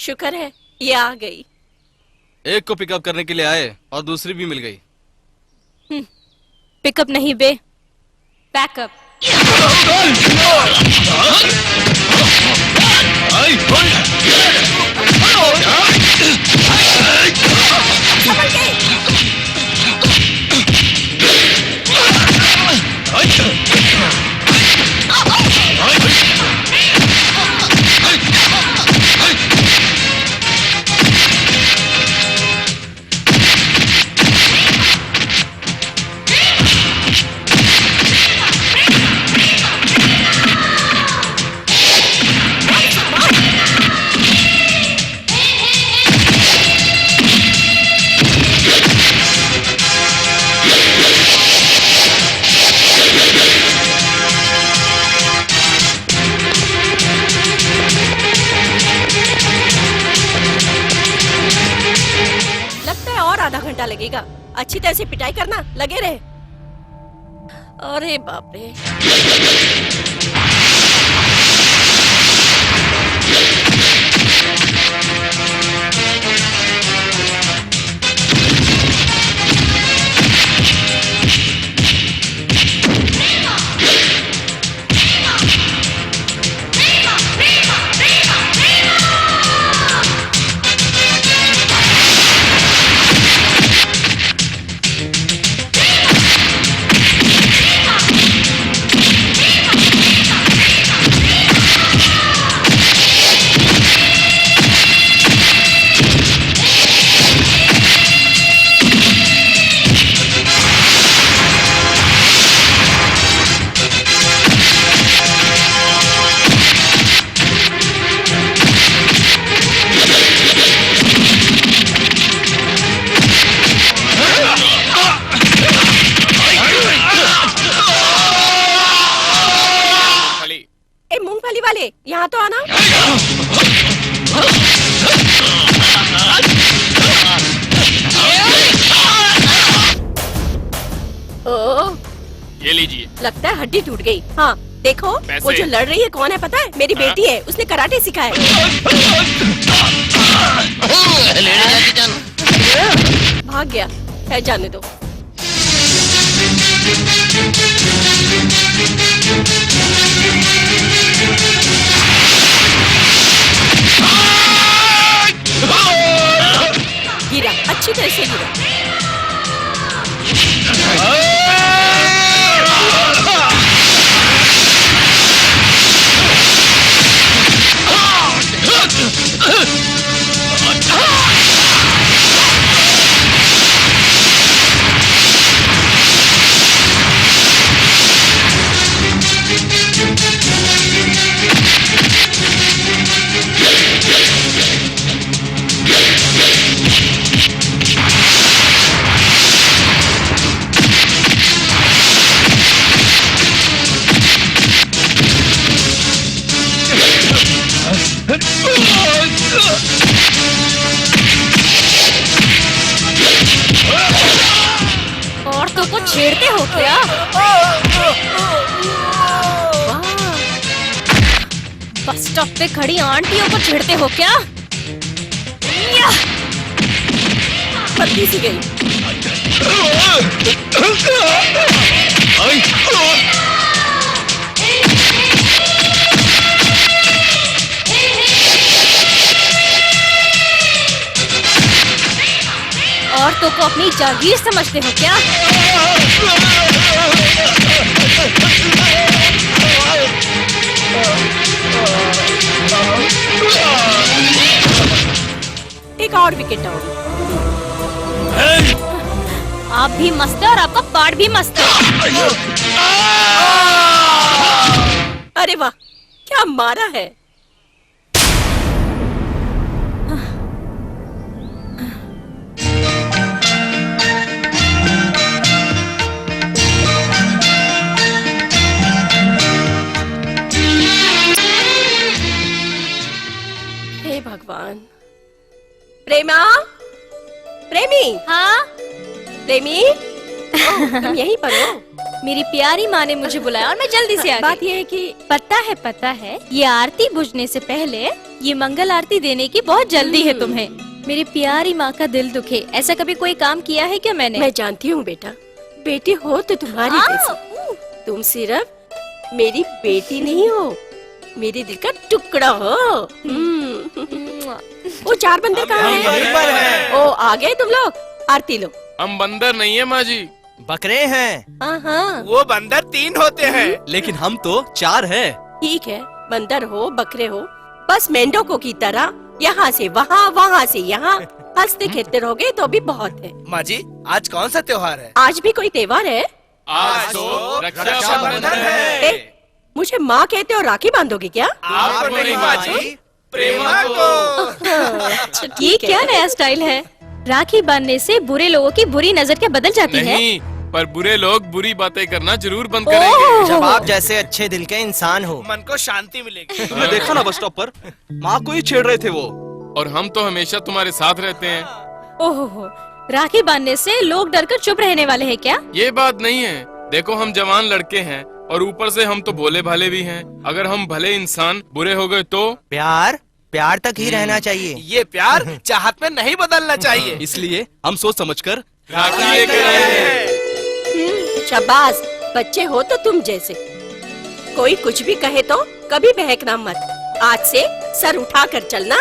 शुक्र है ये आ गई। एक को पिकअप करने के लिए आए और दूसरी भी मिल गई। पिकअप नहीं बे, बैकअप। लगेगा, अच्छी तरह से पिटाई करना, लगे रहे। अरे बाप रे। यहाँ तो आना। ओह, ये लीजिए। लगता है हड्डी टूट गई। हाँ देखो, वो जो लड़ रही है कौन है पता है? मेरी बेटी है, उसने कराटे सिखाया। भाग गया है, जाने दो। गिरा, अच्छी तरह से गिरा। औरतों को छेड़ते हो क्या? बस स्टॉप पे खड़ी आंटियों को छेड़ते हो क्या? पत्नी सी गई। औरतों को अपनी जागीर समझते हो क्या? एक और विकेट डाउन। आप भी मस्त है और आपका पार्ट भी मस्त है। अरे वाह, क्या मारा है। प्रेमा, प्रेमी, हाँ प्रेमी, तुम यहीं पर हो? मेरी प्यारी माँ ने मुझे बुलाया और मैं जल्दी से आ गई। बात यह है कि पता है ये आरती बुझने से पहले ये मंगल आरती देने की बहुत जल्दी है तुम्हें। मेरी प्यारी माँ का दिल दुखे, ऐसा कभी कोई काम किया है क्या मैंने? मैं जानती हूँ बेटा, बेटी हो तो तुम्हारी जैसी। तुम सिर्फ मेरी बेटी नहीं हो, मेरे दिल का टुकड़ा हो। वो 4 बंदे कहाँ हैं? ओ आ गए तुम लोग, आरती लो। हम बंदर नहीं है माँ जी, बकरे हैं। हाँ वो बंदर 3 होते हैं। लेकिन हम तो 4 है। ठीक है, बंदर हो बकरे हो, बस मेंढकों की तरह यहाँ से वहाँ, वहाँ से यहाँ हंसते खेलते रहोगे तो भी बहुत है। माँ जी, आज कौन सा त्योहार है? आज भी कोई त्योहार है? आज तो रक्षाबंधन है। ए, मुझे माँ कहते हो, राखी बांधोगी क्या? आपको नहीं माँ जी, प्रेमा को। ये क्या नया स्टाइल है? राखी बांधने से बुरे लोगों की बुरी नजर क्या बदल जाती है? नहीं, पर बुरे लोग बुरी बातें करना जरूर बंद करेंगे। जब आप जैसे अच्छे दिल के इंसान हो। मन को शांति मिलेगी। तुमने देखा ना बस स्टॉप पर माँ को ही छेड़ रहे थे वो। और हम तो हमेशा तुम्हारे साथ रहते हैं। ओहो, राखी बांधने से लोग डरकर चुप रहने वाले हैं क्या? ये बात नहीं है, देखो हम जवान लड़के हैं और ऊपर से हम तो भोले भाले भी हैं। अगर हम भले इंसान बुरे हो गए तो? प्यार तक ही रहना चाहिए। ये प्यार चाहत में नहीं बदलना चाहिए। इसलिए हम सोच समझकर राखी लेकर आए हैं। शाबाश, बच्चे हो तो तुम जैसे। कोई कुछ भी कहे तो कभी बहकना मत। आज से सर उठा कर चलना।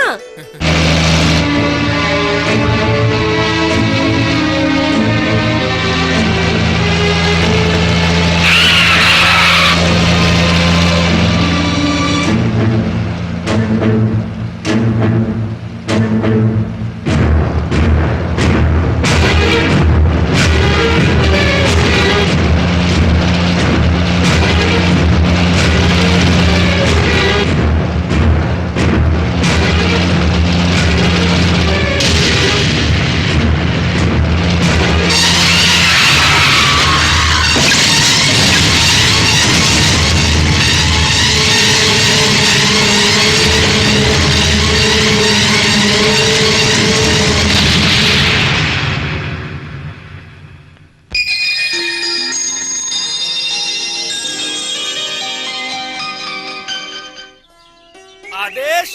आदेश,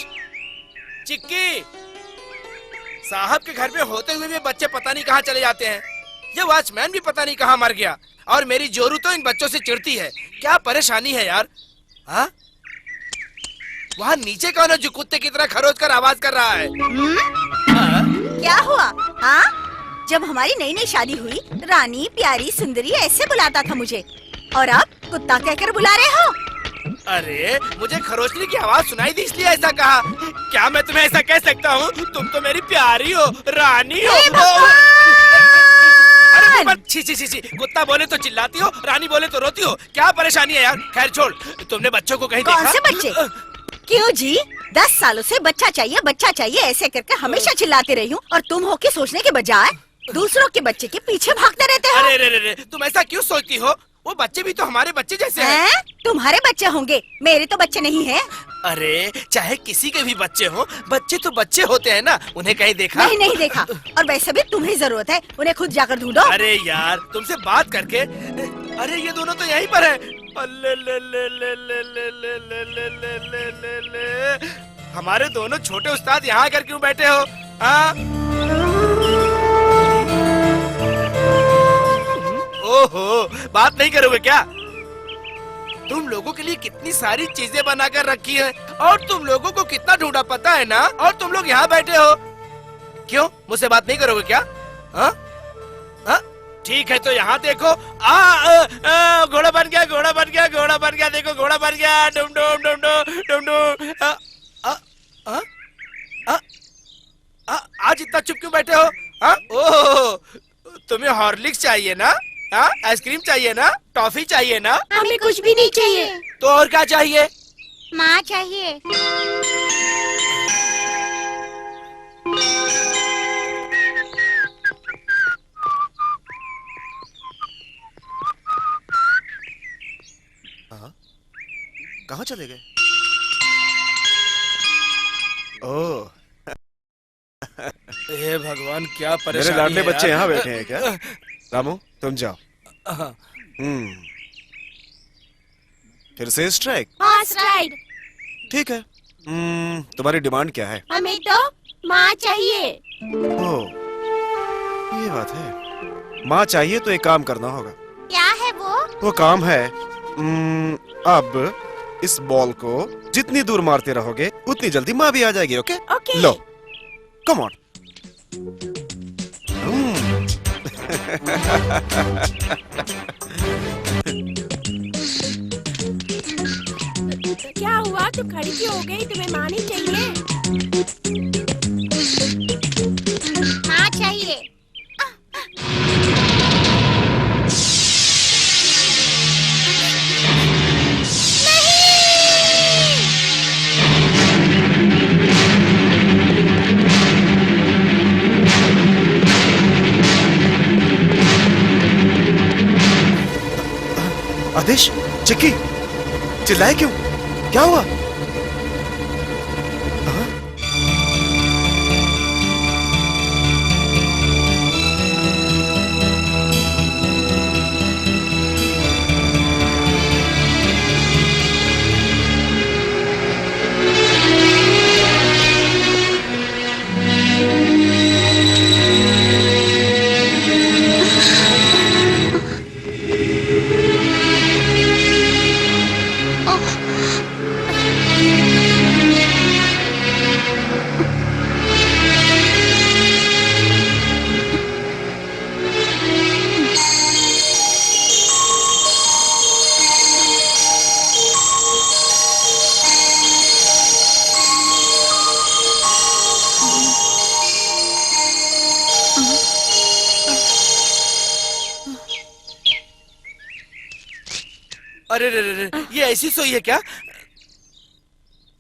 चिक्की, साहब के घर में होते हुए भी बच्चे पता नहीं कहाँ चले जाते हैं। ये वॉचमैन भी पता नहीं कहाँ मर गया। और मेरी जोरू तो इन बच्चों से चिढ़ती है। क्या परेशानी है यार। हाँ, वहाँ नीचे कौन है जो कुत्ते की तरह खरोच कर आवाज कर रहा है? क्या हुआ? हाँ, जब हमारी नई नई शादी हुई, रानी प्यारी सुंदरी ऐसे बुलाता था मुझे, और अब कुत्ता कहकर बुला रहे हो? अरे, मुझे खरोचने की आवाज सुनाई दी इसलिए ऐसा कहा। क्या मैं तुम्हें ऐसा कह सकता हूँ? तुम तो मेरी प्यारी हो, रानी हो। अरे मत, छी छी छी छी, कुत्ता बोले तो चिल्लाती हो, रानी बोले तो रोती हो। क्या परेशानी है यार? खैर छोड़, तुमने बच्चों को कहीं देखा? कौन से बच्चे? क्यों जी, 10 सालों से बच्चा चाहिए ऐसे करके हमेशा चिल्लाते रही हूँ, और तुम हो के सोचने के बजाय दूसरों के बच्चे के पीछे भागते रहते हो। अरे रे रे, तुम ऐसा क्यों सोचती हो? वो बच्चे भी तो हमारे बच्चे जैसे हैं। तुम्हारे बच्चे होंगे, मेरे तो बच्चे नहीं हैं। अरे, चाहे किसी के भी बच्चे हो, बच्चे तो बच्चे होते हैं ना। उन्हें कहीं देखा? नहीं देखा, और वैसे भी तुम्हें जरूरत है, उन्हें खुद जाकर ढूंढो। अरे यार, तुमसे बात करके, अरे ये दोनों तो यहीं पर है। अल्ले ले ले ले ले ले ले ले ले ले ले ले ले। हमारे दोनों छोटे उस्ताद यहाँ आकर क्यों बैठे हो? ओहो, बात नहीं करोगे क्या? तुम लोगों के लिए कितनी सारी चीजें बनाकर रखी हैं, और तुम लोगों को कितना ढूंढा पता है ना, और तुम लोग यहाँ बैठे हो। क्यों, मुझसे बात नहीं करोगे क्या? हाँ? ठीक है, तो यहाँ देखो। घोड़ा बन गया, घोड़ा बन गया, घोड़ा बन गया। देखो, घोड़ा बन गया। डुम डुम डुम डुम डुम डुम। आज इतना चुप क्यों बैठे हो? ओह, तुम्हें हॉर्लिक्स चाहिए ना? आइसक्रीम चाहिए ना? टॉफी चाहिए ना? हमें कुछ भी नहीं चाहिए। तो और क्या चाहिए? माँ चाहिए। कहाँ चले गए? ओह, हे भगवान क्या मेरे परेशानी लाडले है बच्चे यार। यहाँ बैठे हैं क्या? रामू तुम जाओ। हाँ। फिर से स्ट्राइक? Horse ride. ठीक है। तुम्हारी डिमांड क्या है? हमें तो माँ चाहिए। ओ, ये बात है। माँ चाहिए तो एक काम करना होगा। क्या है वो? वो काम है अब इस बॉल को जितनी दूर मारते रहोगे उतनी जल्दी माँ भी आ जाएगी। Okay? Okay. Low, come on. क्या हुआ? तुम खड़ी क्यों हो गई? तुम्हें माँ नहीं चाहिए? हाँ चाहिए। आदेश, चिक्की, चिल्लाए क्यों? क्या हुआ? हाँ? अरे रे रे रे, ये ऐसी सोई है क्या?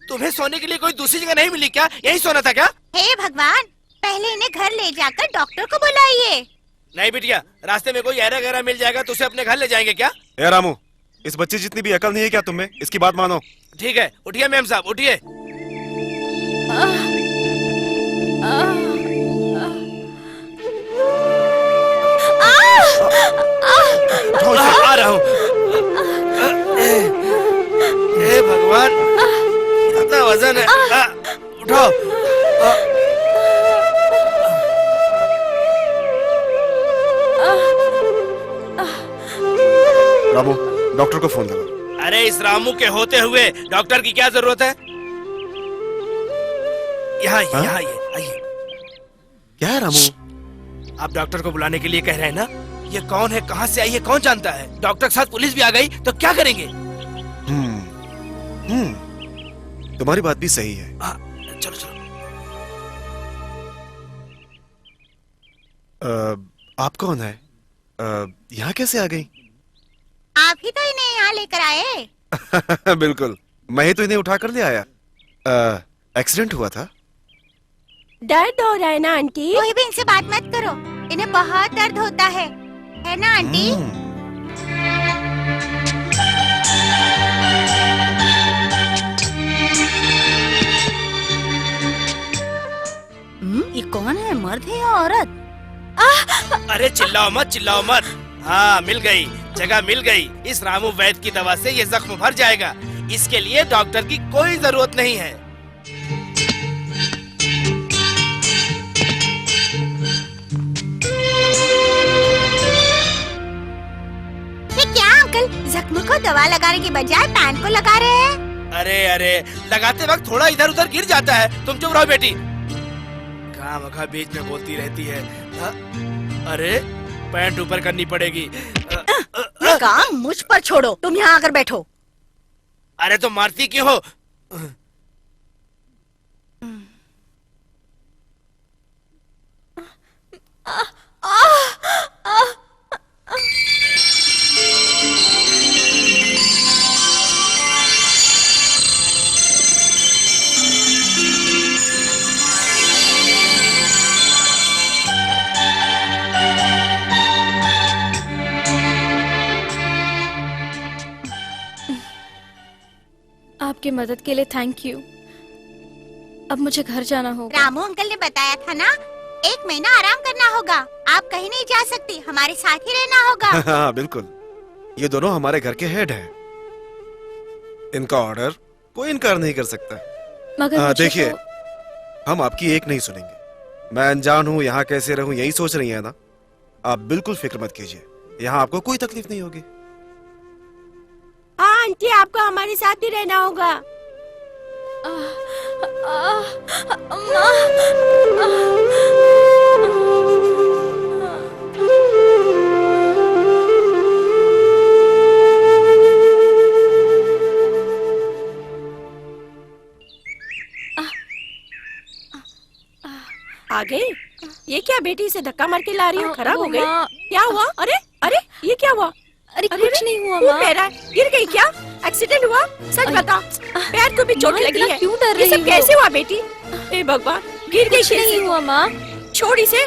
तुम्हें सोने के लिए कोई दूसरी जगह नहीं मिली क्या? यही सोना था क्या? हे भगवान, पहले इन्हें घर ले जाकर डॉक्टर को बुलाइए। नहीं बिटिया, रास्ते में कोई ऐरा गहरा मिल जाएगा तो उसे अपने घर ले जाएंगे क्या? ए रामू, इस बच्चे जितनी भी अकल नहीं है क्या तुम्हें? इसकी बात मानो। ठीक है, उठिए मेम साहब, उठिए। आ रहा हूँ। हे भगवान, इतना वजन है। उठाओ। रामू, डॉक्टर को फोन करो। अरे इस रामू के होते हुए डॉक्टर की क्या जरूरत है? यहाँ आइए, हाँ? यहाँ आइए, आइए। क्या है रामू? आप डॉक्टर को बुलाने के लिए कह रहे हैं ना? ये कौन है, कहाँ से आई है, कौन जानता है? डॉक्टर के साथ पुलिस भी आ गई तो क्या करेंगे? तुम्हारी बात भी सही है। चलो चलो। आप कौन है? यहाँ कैसे आ गई? आप ही तो इन्हें यहाँ लेकर आए। बिल्कुल, मैं ही तो इन्हें उठा कर ले आया। एक्सीडेंट हुआ था। दर्द हो रहा है ना आंटी? कोई भी इनसे बात मत करो, इन्हें बहुत दर्द होता है ना आंटी? ये कौन है, मर्द है या औरत? अरे चिल्लाओ मत, चिल्लाओ मत। हाँ, मिल गई, जगह मिल गई। इस रामू वैद्य की दवा से ये जख्म भर जाएगा। इसके लिए डॉक्टर की कोई जरूरत नहीं है। ये क्या अंकल, जख्म को दवा लगाने के बजाय पैन को लगा रहे हैं? अरे अरे, लगाते वक्त थोड़ा इधर उधर गिर जाता है। तुम चुप रहो बेटी। खामखा बीच में बोलती रहती है। अरे पैंट ऊपर करनी पड़ेगी। ये काम मुझ पर छोड़ो, तुम यहाँ आकर बैठो। अरे तो मारती क्यों हो? आपकी मदद के लिए थैंक यू। अब मुझे घर जाना होगा। रामू अंकल ने बताया था ना, 1 महीना आराम करना होगा। आप कहीं नहीं जा सकती, हमारे साथ ही रहना होगा। हाँ बिल्कुल, ये दोनों हमारे घर के हेड हैं। इनका ऑर्डर कोई इनकार नहीं कर सकता। मगर मुझे देखिए, तो- हम आपकी एक नहीं सुनेंगे। मैं अनजान हूँ, यहाँ कैसे रहूँ यही सोच रही है ना? आप बिल्कुल फिक्र मत कीजिए, यहाँ आपको कोई तकलीफ नहीं होगी। हाँ आंटी, आपको हमारे साथ ही रहना होगा। आ गई? ये क्या बेटी, से धक्का मार के ला रही हो? खराब हो गई? माँ। क्या हुआ? अरे अरे, ये क्या हुआ? अरे अरे, कुछ नहीं हुआ वो माँ। पैर गिर गई क्या? एक्सीडेंट हुआ? सच बता, पैर को भी चोट माँ, लगी इतना है। क्यों डर ये रही सब हो? कैसे हुआ बेटी? हे भगवान, गिर गई कुछ नहीं कैसे? हुआ माँ। छोड़ इसे,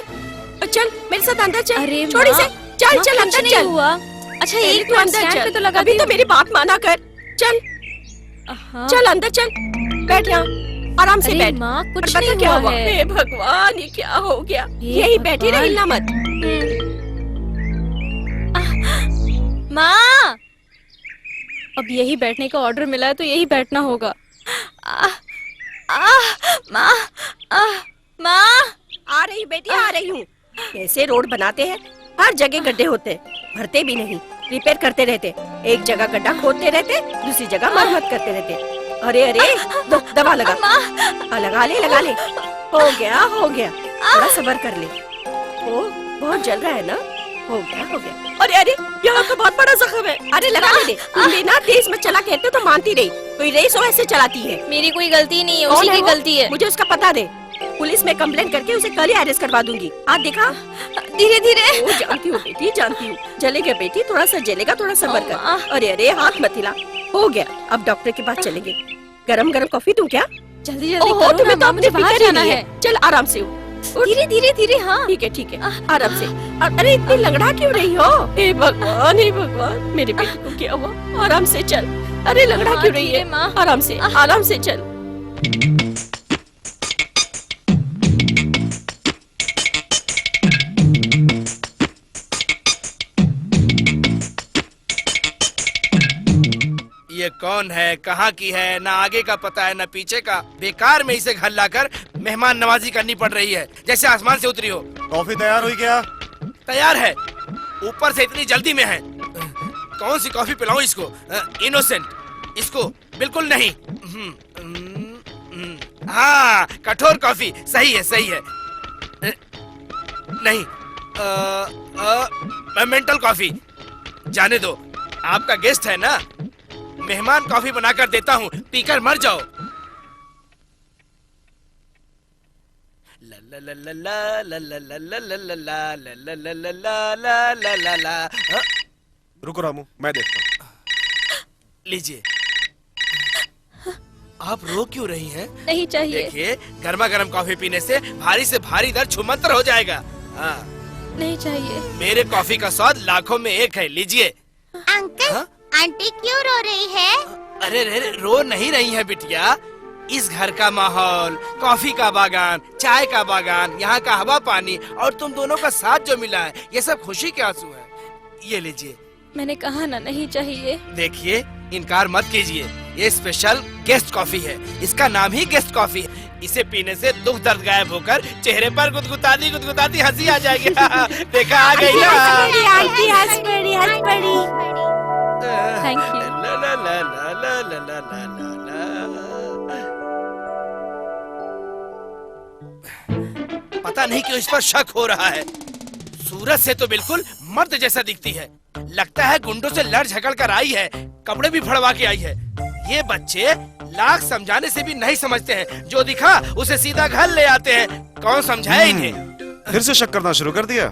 चल मेरे साथ अंदर चल। अरे छोड़ माँ, इसे, चल माँ, चल कुछ अंदर नहीं चल। हुआ। अच्छा पहले एक तू मिनट अंदर स्टैंड चल, पे तो लगा अभी तो मेरी बात माना कर। चल हाँ। चल अंदर चल, बैठ यहाँ, आराम से अरे बैठ। माँ, और कुछ बता नहीं क्या हुआ हुआ? है। हे भगवान, ये क्या हो गया? हे यही बैठी भगवान। रही, हिलना मत। माँ, अब यही बैठने का ऑर्डर मिला है तो यही बैठना होगा। माँ, माँ, आ रही बेटी, आ रही हूँ। कैसे रोड बनाते हैं, हर जगह गड्ढे होते हैं, भरते भी नहीं, रिपेयर करते रहते। एक जगह गड्ढा खोदते रहते, दूसरी जगह मरम्मत करते रहते। अरे अरे, दवा लगा। लगा ले, लगा ले। हो गया, हो गया। थोड़ा सब्र कर ले। ओ, बहुत जल रहा है ना? हो गया, हो गया। अरे अरे, यहाँ तो बहुत बड़ा जख्म है। अरे लगा ले दे। तुम भी ना तेज मत चला, कहते तो मानती रही। कोई रेस हो ऐसे चलाती है। मेरी कोई गलती नहीं है, कौन उसी है की वो? गलती है। मुझे उसका पता दे। पुलिस में कंप्लेंट करके उसे कल ही अरेस्ट करवा दूंगी। हाथ दिखा। धीरे धीरे। ओ, जानती हूँ बेटी, जानती हूँ। जलेगा बेटी, थोड़ा सा जलेगा, थोड़ा सब्र कर। अम्मा। अरे अरे, हाथ मत हिला। हो गया, अब डॉक्टर के पास चलेंगे। गरम गरम कॉफी दूं क्या? जल्दी जल्दी ओहो, करो तुम्हें ना तो माँ, मुझे अपनी बाहर फिक्र ही जाना नहीं है। चल आराम से उठ। धीरे धीरे धीरे। हाँ ठीक है, आराम से। अरे इतनी लंगड़ा क्यों रही हो? हे भगवान, हे भगवान, मेरे बेटे को क्या हुआ? आराम से चल। अरे लंगड़ा हाँ, क्यों रही धीरे है? माँ। आराम से, आराम से चल। ये कौन है, कहाँ की है, ना आगे का पता है ना पीछे का। बेकार में इसे घर लाकर मेहमान नवाजी करनी पड़ रही है, जैसे आसमान से उतरी हो। कॉफी तैयार हुई क्या? तैयार है, ऊपर से इतनी जल्दी में है। कौन सी कॉफी पिलाऊं इसको? इनोसेंट, इसको बिल्कुल नहीं। हाँ, कठोर कॉफी, सही है, सही है। नहीं, मेंटल कॉफी, जाने दो। आपका गेस्ट है ना, मेहमान कॉफी बनाकर देता हूँ, पीकर मर जाओ। ला ला ला ला ला ला ला ला ला ला ला ला ला ला ला ला ला ला ला। हाँ, रुको रामू, मैं देखता हूँ। लीजिए। आप रो क्यों रही हैं? नहीं चाहिए। देखिए, गर्मा गर्म कॉफी पीने से भारी दर्द छुमंतर हो जाएगा। हाँ, नहीं चाहिए। मेरे कॉफी का स्वाद लाखों में एक है, लीजिए। अंकल, हाँ? आंटी क्यों रो रही है? अरे रे, रो नहीं रही है बिटिया। इस घर का माहौल, कॉफी का बागान, चाय का बागान, यहाँ का हवा पानी और तुम दोनों का साथ जो मिला है, ये सब खुशी के आंसू है। ये लीजिए। मैंने कहा ना नहीं चाहिए। देखिए, इनकार मत कीजिए, ये स्पेशल गेस्ट कॉफी है। इसका नाम ही गेस्ट कॉफी है। इसे पीने से दुख दर्द गायब होकर चेहरे पर गुदगुदाती हंसी आ जाएगी। देखा, आ गई ना। आंटी हंस पड़ी, हंस पड़ी। Thank you. ला ला ला ला ला ला ला ला ला ला। पता नहीं क्यों इस पर शक हो रहा है। सूरत से तो बिल्कुल मर्द जैसा दिखती है। लगता है गुंडों से लड़ झगड़ कर आई है, कपड़े भी फड़वा के आई है। ये बच्चे लाख समझाने से भी नहीं समझते हैं, जो दिखा उसे सीधा घर ले आते हैं। कौन समझाए इन्हें? फिर से शक करना शुरू कर दिया?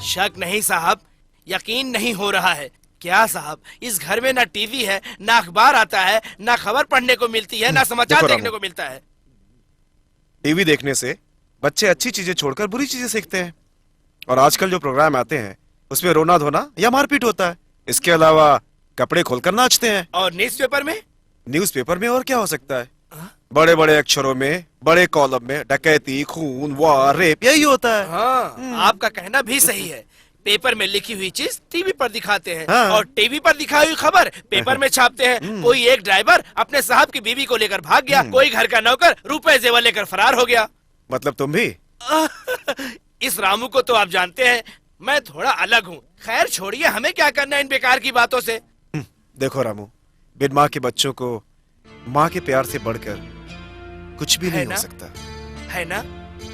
शक नहीं साहब, यकीन नहीं हो रहा है। क्या साहब, इस घर में ना टीवी है, ना अखबार आता है, ना खबर पढ़ने को मिलती है, ना समाचार देखो देखने रामू, को मिलता है। टीवी देखने से बच्चे अच्छी चीजें छोड़कर बुरी चीजें सीखते हैं। और आजकल जो प्रोग्राम आते हैं उसमें रोना धोना या मारपीट होता है। इसके अलावा कपड़े खोलकर नाचते हैं। और न्यूज़पेपर में? न्यूज़पेपर में और क्या हो सकता है? बड़े बड़े अक्षरों में, बड़े कॉलम में डकैती, खून, वार, रेप, यही होता है। हाँ, आपका कहना भी सही है। पेपर में लिखी हुई चीज टीवी पर दिखाते हैं, हाँ। और टीवी पर दिखाई हुई खबर पेपर में छापते हैं। कोई एक ड्राइवर अपने साहब की बीवी को लेकर भाग गया, कोई घर का नौकर रुपए जेवर लेकर फरार हो गया। मतलब तुम भी? इस रामू को तो आप जानते हैं, मैं थोड़ा अलग हूँ। खैर छोड़िए, हमें क्या करना है इन बेकार की बातों से। देखो रामू, बिन माँ के बच्चों को माँ के प्यार से बढ़कर कुछ भी है नहीं ना? हो सकता। है ना,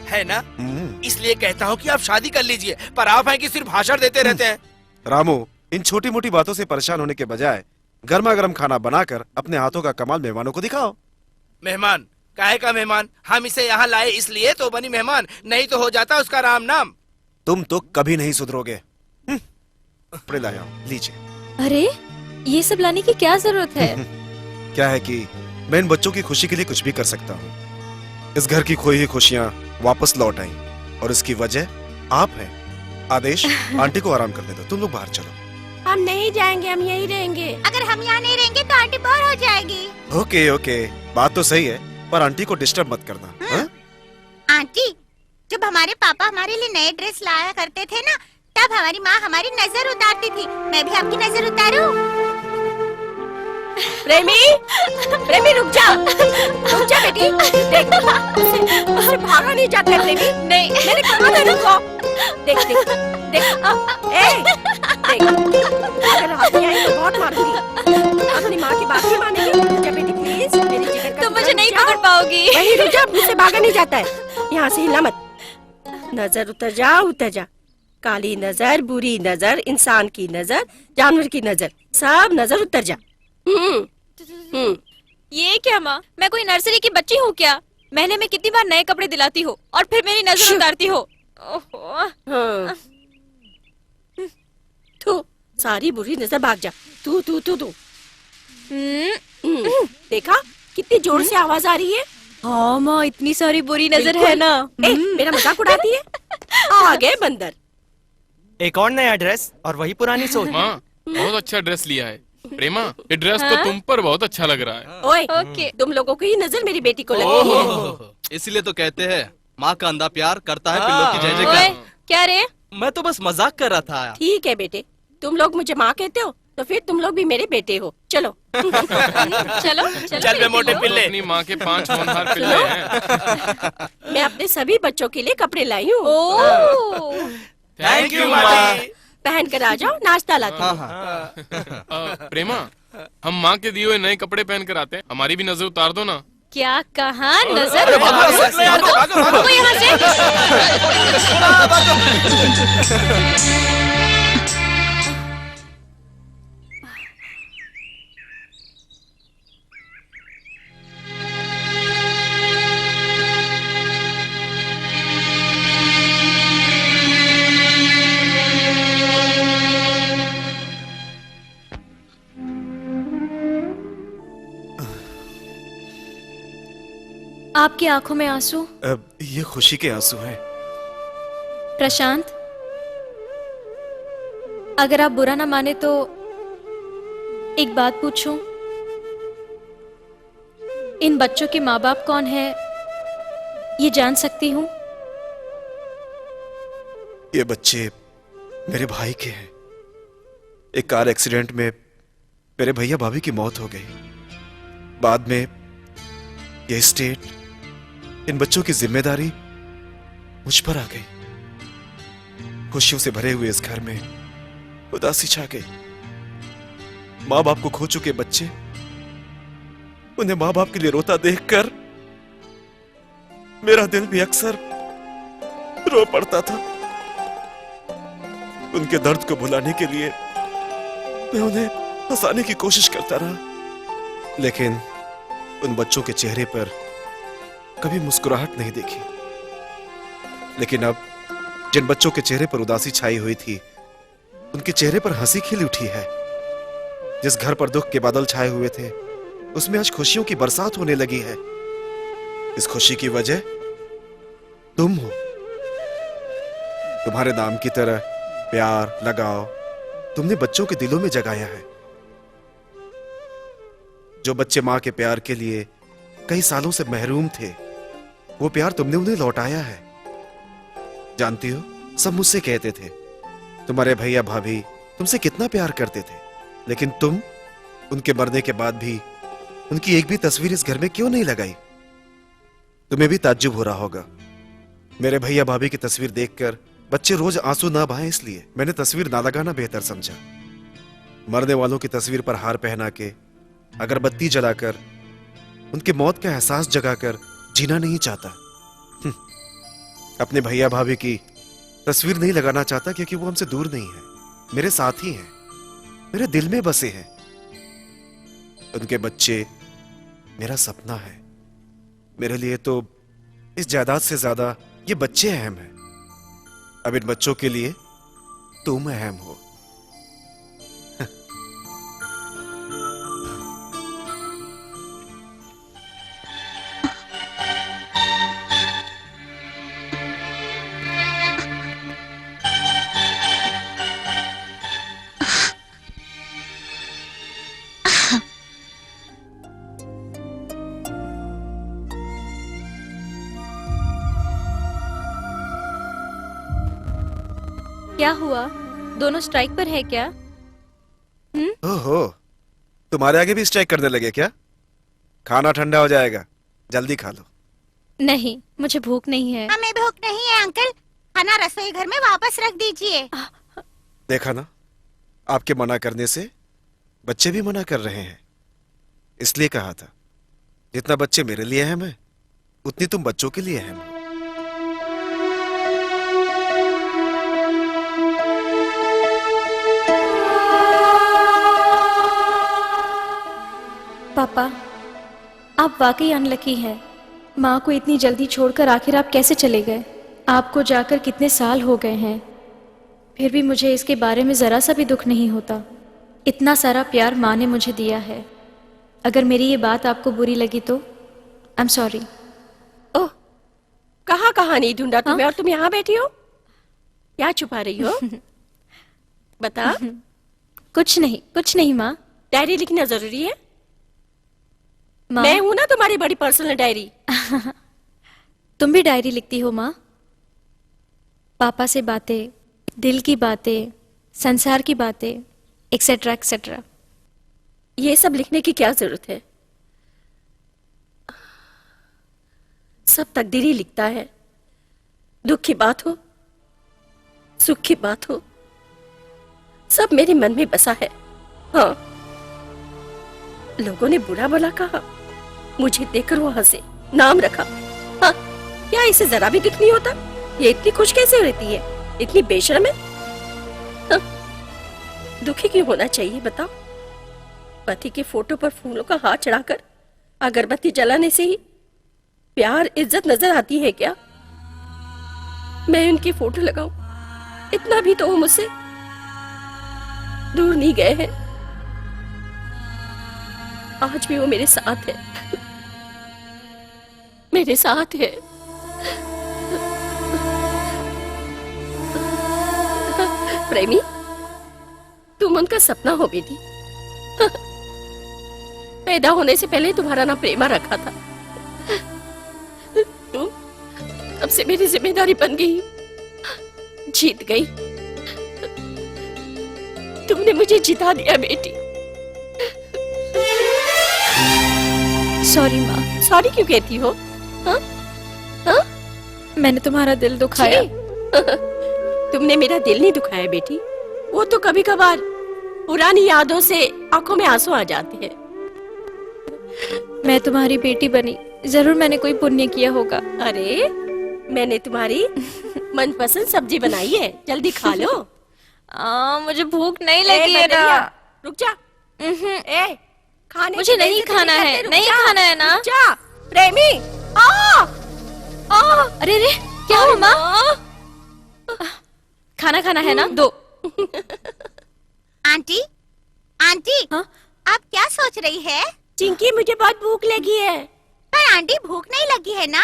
है ना? हम्म। इसलिए कहता हूँ कि आप शादी कर लीजिए, पर आप हैं कि सिर्फ भाषण देते रहते हैं। रामू, इन छोटी मोटी बातों से परेशान होने के बजाय गर्मा गर्म खाना बनाकर अपने हाथों का कमाल मेहमानों को दिखाओ। मेहमान? काहे का मेहमान? हम इसे यहाँ लाए इसलिए तो बनी मेहमान, नहीं तो हो जाता उसका राम नाम। तुम तो कभी नहीं सुधरोगे। कपड़े लाया हूं, लीजिए। अरे ये सब लाने की क्या जरूरत है? क्या है कि मैं इन बच्चों की खुशी के लिए कुछ भी कर सकता हूँ। इस घर की खोई हुई खुशियाँ वापस लौट आई, और इसकी वजह आप हैं। आदेश, आंटी को आराम करने दो, तुम लोग बाहर चलो। हम नहीं जाएंगे, हम यहीं रहेंगे। अगर हम यहाँ नहीं रहेंगे तो आंटी बोर हो जाएगी। ओके ओके, बात तो सही है, पर आंटी को डिस्टर्ब मत करना। हाँ? आंटी, जब हमारे पापा हमारे लिए नए ड्रेस लाया करते थे ना, तब हमारी माँ हमारी नजर उतारती थी। मैं भी आपकी नजर उतारूं? प्रेमी, प्रेमी रुक जा बेटी। देख, उससे भागा नहीं जाता है प्रेमी। नहीं, मैंने कहा था रुको। देख देख देख, देख, अगर हाथी आई तो बहुत मारूंगी। अपनी माँ की बात नहीं मानेगी। रुक जा बेटी प्लीज, मेरी जिगर का तुम मुझे टुकड़ा, नहीं रुक जा। पकड़ पाओगी। वहीं रुक जा, मुझसे भागा नहीं जाता है। यहाँ से हिला मत। नजर उतर जा, उतर जा। काली नजर, बुरी नजर, इंसान की नजर, जानवर की नजर, सब नजर उतर जा। ये क्या माँ, मैं कोई नर्सरी की बच्ची हूँ क्या? महीने में कितनी बार नए कपड़े दिलाती हो और फिर मेरी नजर उतारती हो। ओहो। हाँ। तू सारी बुरी नजर भाग जा। तू तू तू तू देखा कितनी जोर से आवाज आ रही है। हाँ माँ, इतनी सारी बुरी नजर बिल्कुल। है ना। ए, मेरा मजाक उड़ाती है। आ गए बंदर। एक और नया ड्रेस और वही पुरानी सोच। माँ, बहुत अच्छा ड्रेस लिया है। प्रेमा, ये ड्रेस तो तुम पर बहुत अच्छा लग रहा है। ओए, ओके। तुम लोगों की ही नजर मेरी बेटी को लगती है। ओहो, इसीलिए तो कहते हैं माँ का अंधा प्यार करता है पिल्लों की जय ओए, जयकार। क्या रे? मैं तो बस मजाक कर रहा था। ठीक है बेटे, तुम लोग मुझे माँ कहते हो तो फिर तुम लोग भी मेरे बेटे हो। चलो चलो चलो चल बे मेरे मोटे पिल्लो। पिल्ले। अपनी माँ के 5 होनहार पिल्ले हैं। मैं अपने सभी बच्चों के लिए कपड़े लाई हूँ। ओह, थैंक यू माँ। पहन कर आ जाओ, नाश्ता लाती हूँ। प्रेमा, हम माँ के दिए हुए नए कपड़े पहन कर आते हैं, हमारी भी नजर उतार दो ना। क्या कहा? नजर भागो, भागो, भागो, भागो। भागो यहाँ से। आपकी आंखों में आंसू? अब ये खुशी के आंसू हैं। प्रशांत, अगर आप बुरा ना माने तो एक बात पूछूं? इन बच्चों के माँ बाप कौन है, ये जान सकती हूँ? ये बच्चे मेरे भाई के हैं। एक कार एक्सीडेंट में मेरे भैया भाभी की मौत हो गई। बाद में ये स्टेट, इन बच्चों की जिम्मेदारी मुझ पर आ गई। खुशियों से भरे हुए इस घर में उदासी छा गई। माँ बाप को खो चुके बच्चे, उन्हें माँ बाप के लिए रोता देखकर मेरा दिल भी अक्सर रो पड़ता था। उनके दर्द को भुलाने के लिए मैं उन्हें हंसाने की कोशिश करता रहा, लेकिन उन बच्चों के चेहरे पर कभी मुस्कुराहट नहीं देखी। लेकिन अब जिन बच्चों के चेहरे पर उदासी छाई हुई थी, उनके चेहरे पर हंसी खिल उठी है। जिस घर पर दुख के बादल छाए हुए थे, उसमें आज खुशियों की बरसात होने लगी है। इस खुशी की वजह तुम हो। तुम्हारे नाम की तरह प्यार, लगाव तुमने बच्चों के दिलों में जगाया है। जो बच्चे माँ के प्यार के लिए कई सालों से महरूम थे, वो प्यार तुमने उन्हें लौटाया है। जानती हो, सब मुझसे कहते थे तुम्हारे भैया भाभी तुमसे कितना प्यार करते थे, लेकिन तुम उनके मरने के बाद भी उनकी एक भी तस्वीर इस घर में क्यों नहीं लगाई? तुम्हें भी ताज्जुब हो रहा होगा। मेरे भैया भाभी की तस्वीर देखकर बच्चे रोज आंसू ना बहाएं, इसलिए मैंने तस्वीर ना लगाना बेहतर समझा। मरने वालों की तस्वीर पर हार पहना के, अगरबत्ती जलाकर, उनकी मौत का एहसास जगाकर जीना नहीं चाहता। अपने भैया भाभी की तस्वीर नहीं लगाना चाहता क्योंकि वो हमसे दूर नहीं है, मेरे साथ ही हैं, मेरे दिल में बसे हैं। उनके बच्चे मेरा सपना है। मेरे लिए तो इस जायदाद से ज्यादा ये बच्चे अहम हैं। अब इन बच्चों के लिए तुम अहम हो। क्या हुआ, दोनों स्ट्राइक पर है क्या? ओहो, तुम्हारे आगे भी स्ट्राइक करने लगे क्या? खाना ठंडा हो जाएगा, जल्दी खा लो। नहीं, मुझे भूख नहीं है। हमें भूख नहीं है अंकल, खाना रसोई घर में वापस रख दीजिए। देखा ना, आपके मना करने से बच्चे भी मना कर रहे हैं। इसलिए कहा था, जितना बच्चे मेरे लिए अहम है, उतनी तुम बच्चों के लिए अहम हो। पापा, आप वाकई अनलकी हैं। माँ को इतनी जल्दी छोड़कर आखिर आप कैसे चले गए? आपको जाकर कितने साल हो गए हैं, फिर भी मुझे इसके बारे में जरा सा भी दुख नहीं होता। इतना सारा प्यार माँ ने मुझे दिया है। अगर मेरी ये बात आपको बुरी लगी तो आई एम सॉरी। ओह, कहाँ नहीं ढूंढा तुम्हें, और तुम यहाँ बैठी हो? क्या छुपा रही हो? बता। कुछ नहीं माँ। डायरी लिखना जरूरी है? माँ, मैं हूं ना तुम्हारी बड़ी पर्सनल डायरी। तुम भी डायरी लिखती हो माँ? पापा से बातें, दिल की बातें, संसार की बातें, एक्सेट्रा एक्सेट्रा। ये सब लिखने की क्या जरूरत है? सब तकदीर ही लिखता है। दुख की बात हो, सुख की बात हो, सब मेरे मन में बसा है। हाँ, लोगों ने बुरा भला कहा, मुझे देखकर वो हंसे, नाम रखा। हाँ, क्या इसे जरा भी दुख नहीं होता? ये इतनी खुश कैसे रहती है, इतनी बेशर्म है? हाँ, दुखी क्यों होना चाहिए बताओ? पति के फोटो पर फूलों का हाथ चढ़ाकर अगरबत्ती जलाने से ही प्यार इज्जत नजर आती है क्या? मैं उनकी फोटो लगाऊं, इतना भी तो वो मुझसे दूर नहीं गए हैं। आज भी वो मेरे साथ है, मेरे साथ है। प्रेमी, तुम उनका सपना हो बेटी। पैदा होने से पहले तुम्हारा नाम प्रेमा रखा था। तुम तब से मेरी जिम्मेदारी बन गई, जीत गई। तुमने मुझे जिता दिया बेटी। सॉरी माँ। सॉरी क्यों कहती हो? हाँ? हाँ? मैंने तुम्हारा दिल दुखाया। तुमने मेरा दिल नहीं दुखाया बेटी, वो तो कभी कभार पुरानी यादों से आंखों में आंसू आ जाते हैं। मैं तुम्हारी बेटी बनी, जरूर मैंने कोई पुण्य किया होगा। अरे, मैंने तुम्हारी मनपसंद सब्जी बनाई है, जल्दी खा लो। मुझे भूख नहीं लगी है ना। रुक जा। ए, खाने मुझे की नहीं बेइज्जती खाना करते, है, रुक नहीं जा, खाना है ना। रुक जा, प्रेमी। अरे रे, क्या हुआ माँ? खाना खाना है ना, दो। आंटी, आंटी, हाँ? आप क्या सोच रही है? चिंकी, मुझे बहुत भूख लगी है। पर आंटी, भूख नहीं लगी है ना?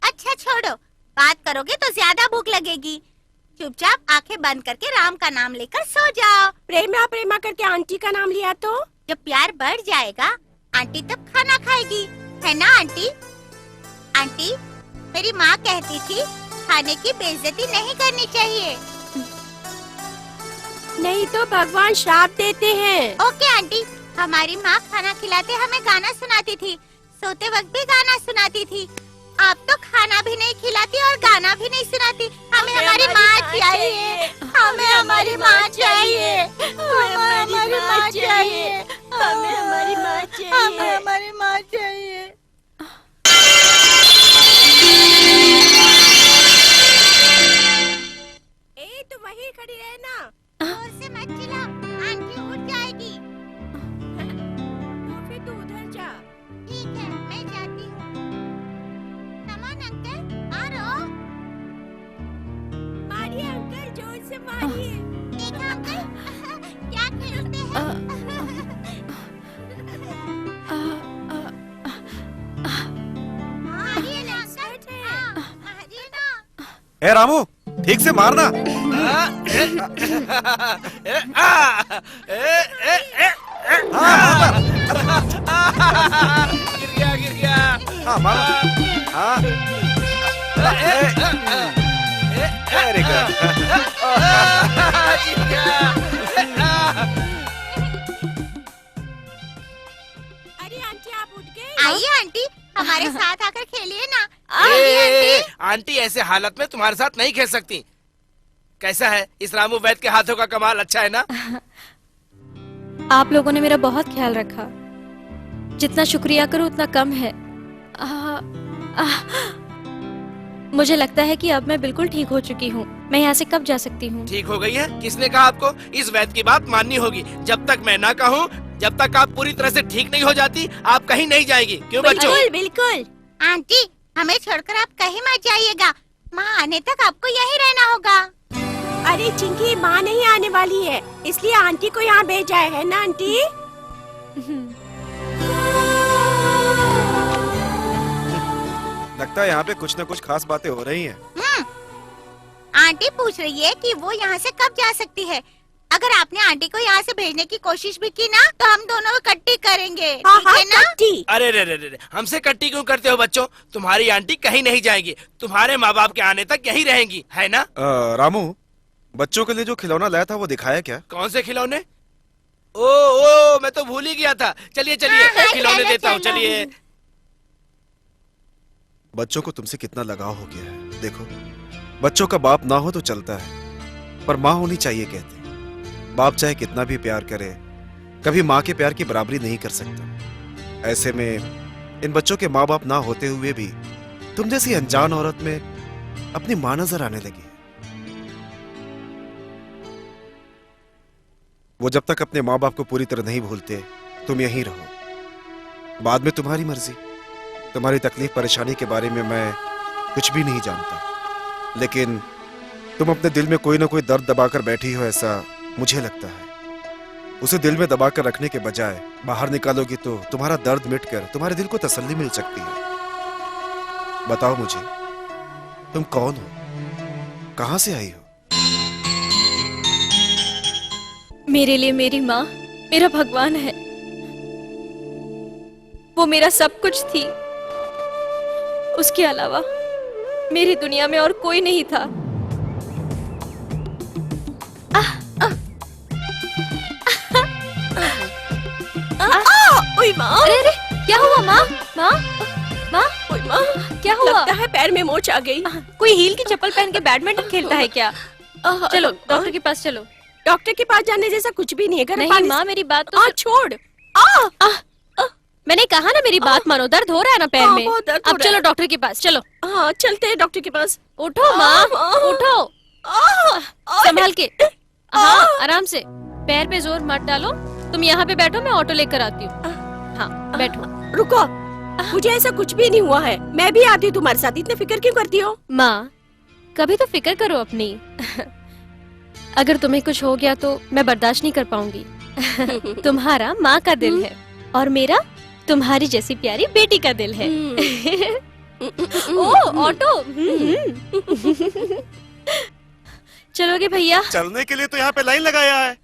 अच्छा छोड़ो, बात करोगे तो ज्यादा भूख लगेगी। चुपचाप आंखें बंद करके राम का नाम लेकर सो जाओ। प्रेमा प्रेमा करके आंटी का नाम लिया तो जब प्यार बढ़ जाएगा आंटी तब खाना खाएगी, है ना आंटी? आंटी, मेरी माँ कहती थी खाने की बेइज्जती नहीं करनी चाहिए। नहीं तो भगवान श्राप देते हैं। ओके आंटी, हमारी माँ खाना खिलाते हमें गाना सुनाती थी, सोते वक्त भी गाना सुनाती थी। आप तो खाना भी नहीं खिलाती और गाना भी नहीं सुनाती। हमें हमारी माँ चाहिए, हमें हमारी माँ चाहिए, हमें हमारी माँ चाहिए, हमें हमारी माँ चाहिए, हमें हमारी माँ चाहिए। ए तो वहीं खड़ी रहना। जोर से मत चिल्ला, आंटी उठ जाएगी। तो फिर तू उधर जा। ठीक है, मैं जाती हूँ। कमान अंकल, मारो। मारिए अंकल, जोर से मारिए। देखा अंकल, क्या खेलते हैं? मारिए ना अंकल, हाँ, मारिए ना। ए रामू, ठीक से मारना। गिर गया। हाँ मारो। हाँ वेरी गुड। जीत गया। अरे आंटी आप उठ गए? आइए आंटी, हमारे साथ आकर खेलिए ना। आंटी ऐसे हालत में तुम्हारे साथ नहीं खेल सकती। कैसा है इस रामू वैद्य के हाथों का कमाल? अच्छा है ना? आप लोगों ने मेरा बहुत ख्याल रखा। जितना शुक्रिया करूं उतना कम है। मुझे लगता है कि अब मैं बिल्कुल ठीक हो चुकी हूँ। मैं यहाँ से कब जा सकती हूँ? ठीक हो गई है? किसने कहा आपको? इस वैद्य की बात माननी होगी। जब तक मैं ना कहूँ, जब तक आप पूरी तरह से ठीक नहीं हो जाती, आप कहीं नहीं जाएगी। क्यों बच्चों? बिल्कुल बिल्कुल। आंटी, हमें छोड़कर आप कहीं मत जाइएगा। माँ आने तक आपको यहीं रहना होगा। अरे चिंकी, माँ नहीं आने वाली है, इसलिए आंटी को यहाँ भेजा है ना आंटी? लगता है यहाँ पे कुछ न कुछ खास बातें हो रही हैं। आंटी पूछ रही है कि वो यहाँ से कब जा सकती है। अगर आपने आंटी को यहाँ से भेजने की कोशिश भी की ना, तो हम दोनों इकट्ठी करेंगे, हाँ ठीक हाँ है ना? कट्टी। अरे रे रे रे, हमसे कट्टी क्यों करते हो बच्चों? तुम्हारी आंटी कहीं नहीं जाएगी, तुम्हारे माँ बाप के आने तक यहीं रहेंगी, है ना? रामू, बच्चों के लिए जो खिलौना लाया था वो दिखाया क्या? कौन से खिलौने? ओ मैं तो भूल ही गया था। चलिए हाँ, खिलौने चलो, देता हूँ, चलो। चलिए। बच्चों को तुमसे कितना लगाव हो गया है। देखो, बच्चों का बाप ना हो तो चलता है, पर माँ होनी चाहिए कहते हैं। बाप चाहे कितना भी प्यार करे, कभी माँ के प्यार की बराबरी नहीं कर सकता। ऐसे में इन बच्चों के माँ बाप ना होते हुए भी तुम जैसी अनजान औरत में अपनी माँ नजर आने लगी। वो जब तक अपने माँ बाप को पूरी तरह नहीं भूलते, तुम यहीं रहो। बाद में तुम्हारी मर्जी। तुम्हारी तकलीफ परेशानी के बारे में मैं कुछ भी नहीं जानता, लेकिन तुम अपने दिल में कोई ना कोई दर्द दबाकर बैठी हो, ऐसा मुझे लगता है। उसे दिल में दबाकर रखने के बजाय बाहर निकालोगी तो तुम्हारा दर्द मिटकर तुम्हारे दिल को तसल्ली मिल सकती है। बताओ मुझे, तुम कौन हो? कहां से आई हो? मेरे लिए मेरी माँ मेरा भगवान है। वो मेरा सब कुछ थी। उसके अलावा मेरी दुनिया में और कोई नहीं था। ओए माँ, अरे अरे, क्या हुआ माँ? माँ माँ, ओए माँ, क्या हुआ? लगता है पैर में मोच आ गई। कोई हील की चप्पल पहन के बैडमिंटन खेलता है क्या? चलो डॉक्टर के पास चलो। डॉक्टर के पास जाने जैसा कुछ भी नहीं है। गर्म नहीं पानी माँ, मेरी बात से- तो छोड़। मैंने कहा ना, मेरी बात मानो। दर्द हो रहा है ना पैर हाँ, में? बहुत दर्द हो अब रहा चलो है। डॉक्टर के पास चलो। हाँ चलते हैं डॉक्टर के पास। उठो माँ, उठो, संभाल के। हाँ, आराम से। पैर पे जोर मत डालो। तुम यहाँ पे बैठो, मैं ऑटो लेकर आती हूँ। हाँ बैठो। रुको, मुझे ऐसा कुछ भी नहीं हुआ है। मैं भी आती हूँ तुम्हारे साथ। इतने फिक्र क्यों करती हो? माँ, कभी तो फिक्र करो अपनी। अगर तुम्हें कुछ हो गया तो मैं बर्दाश्त नहीं कर पाऊंगी। तुम्हारा माँ का दिल है और मेरा तुम्हारी जैसी प्यारी बेटी का दिल है। ओ ऑटो। चलोगे भैया? चलने के लिए तो यहाँ पे लाइन लगाया है।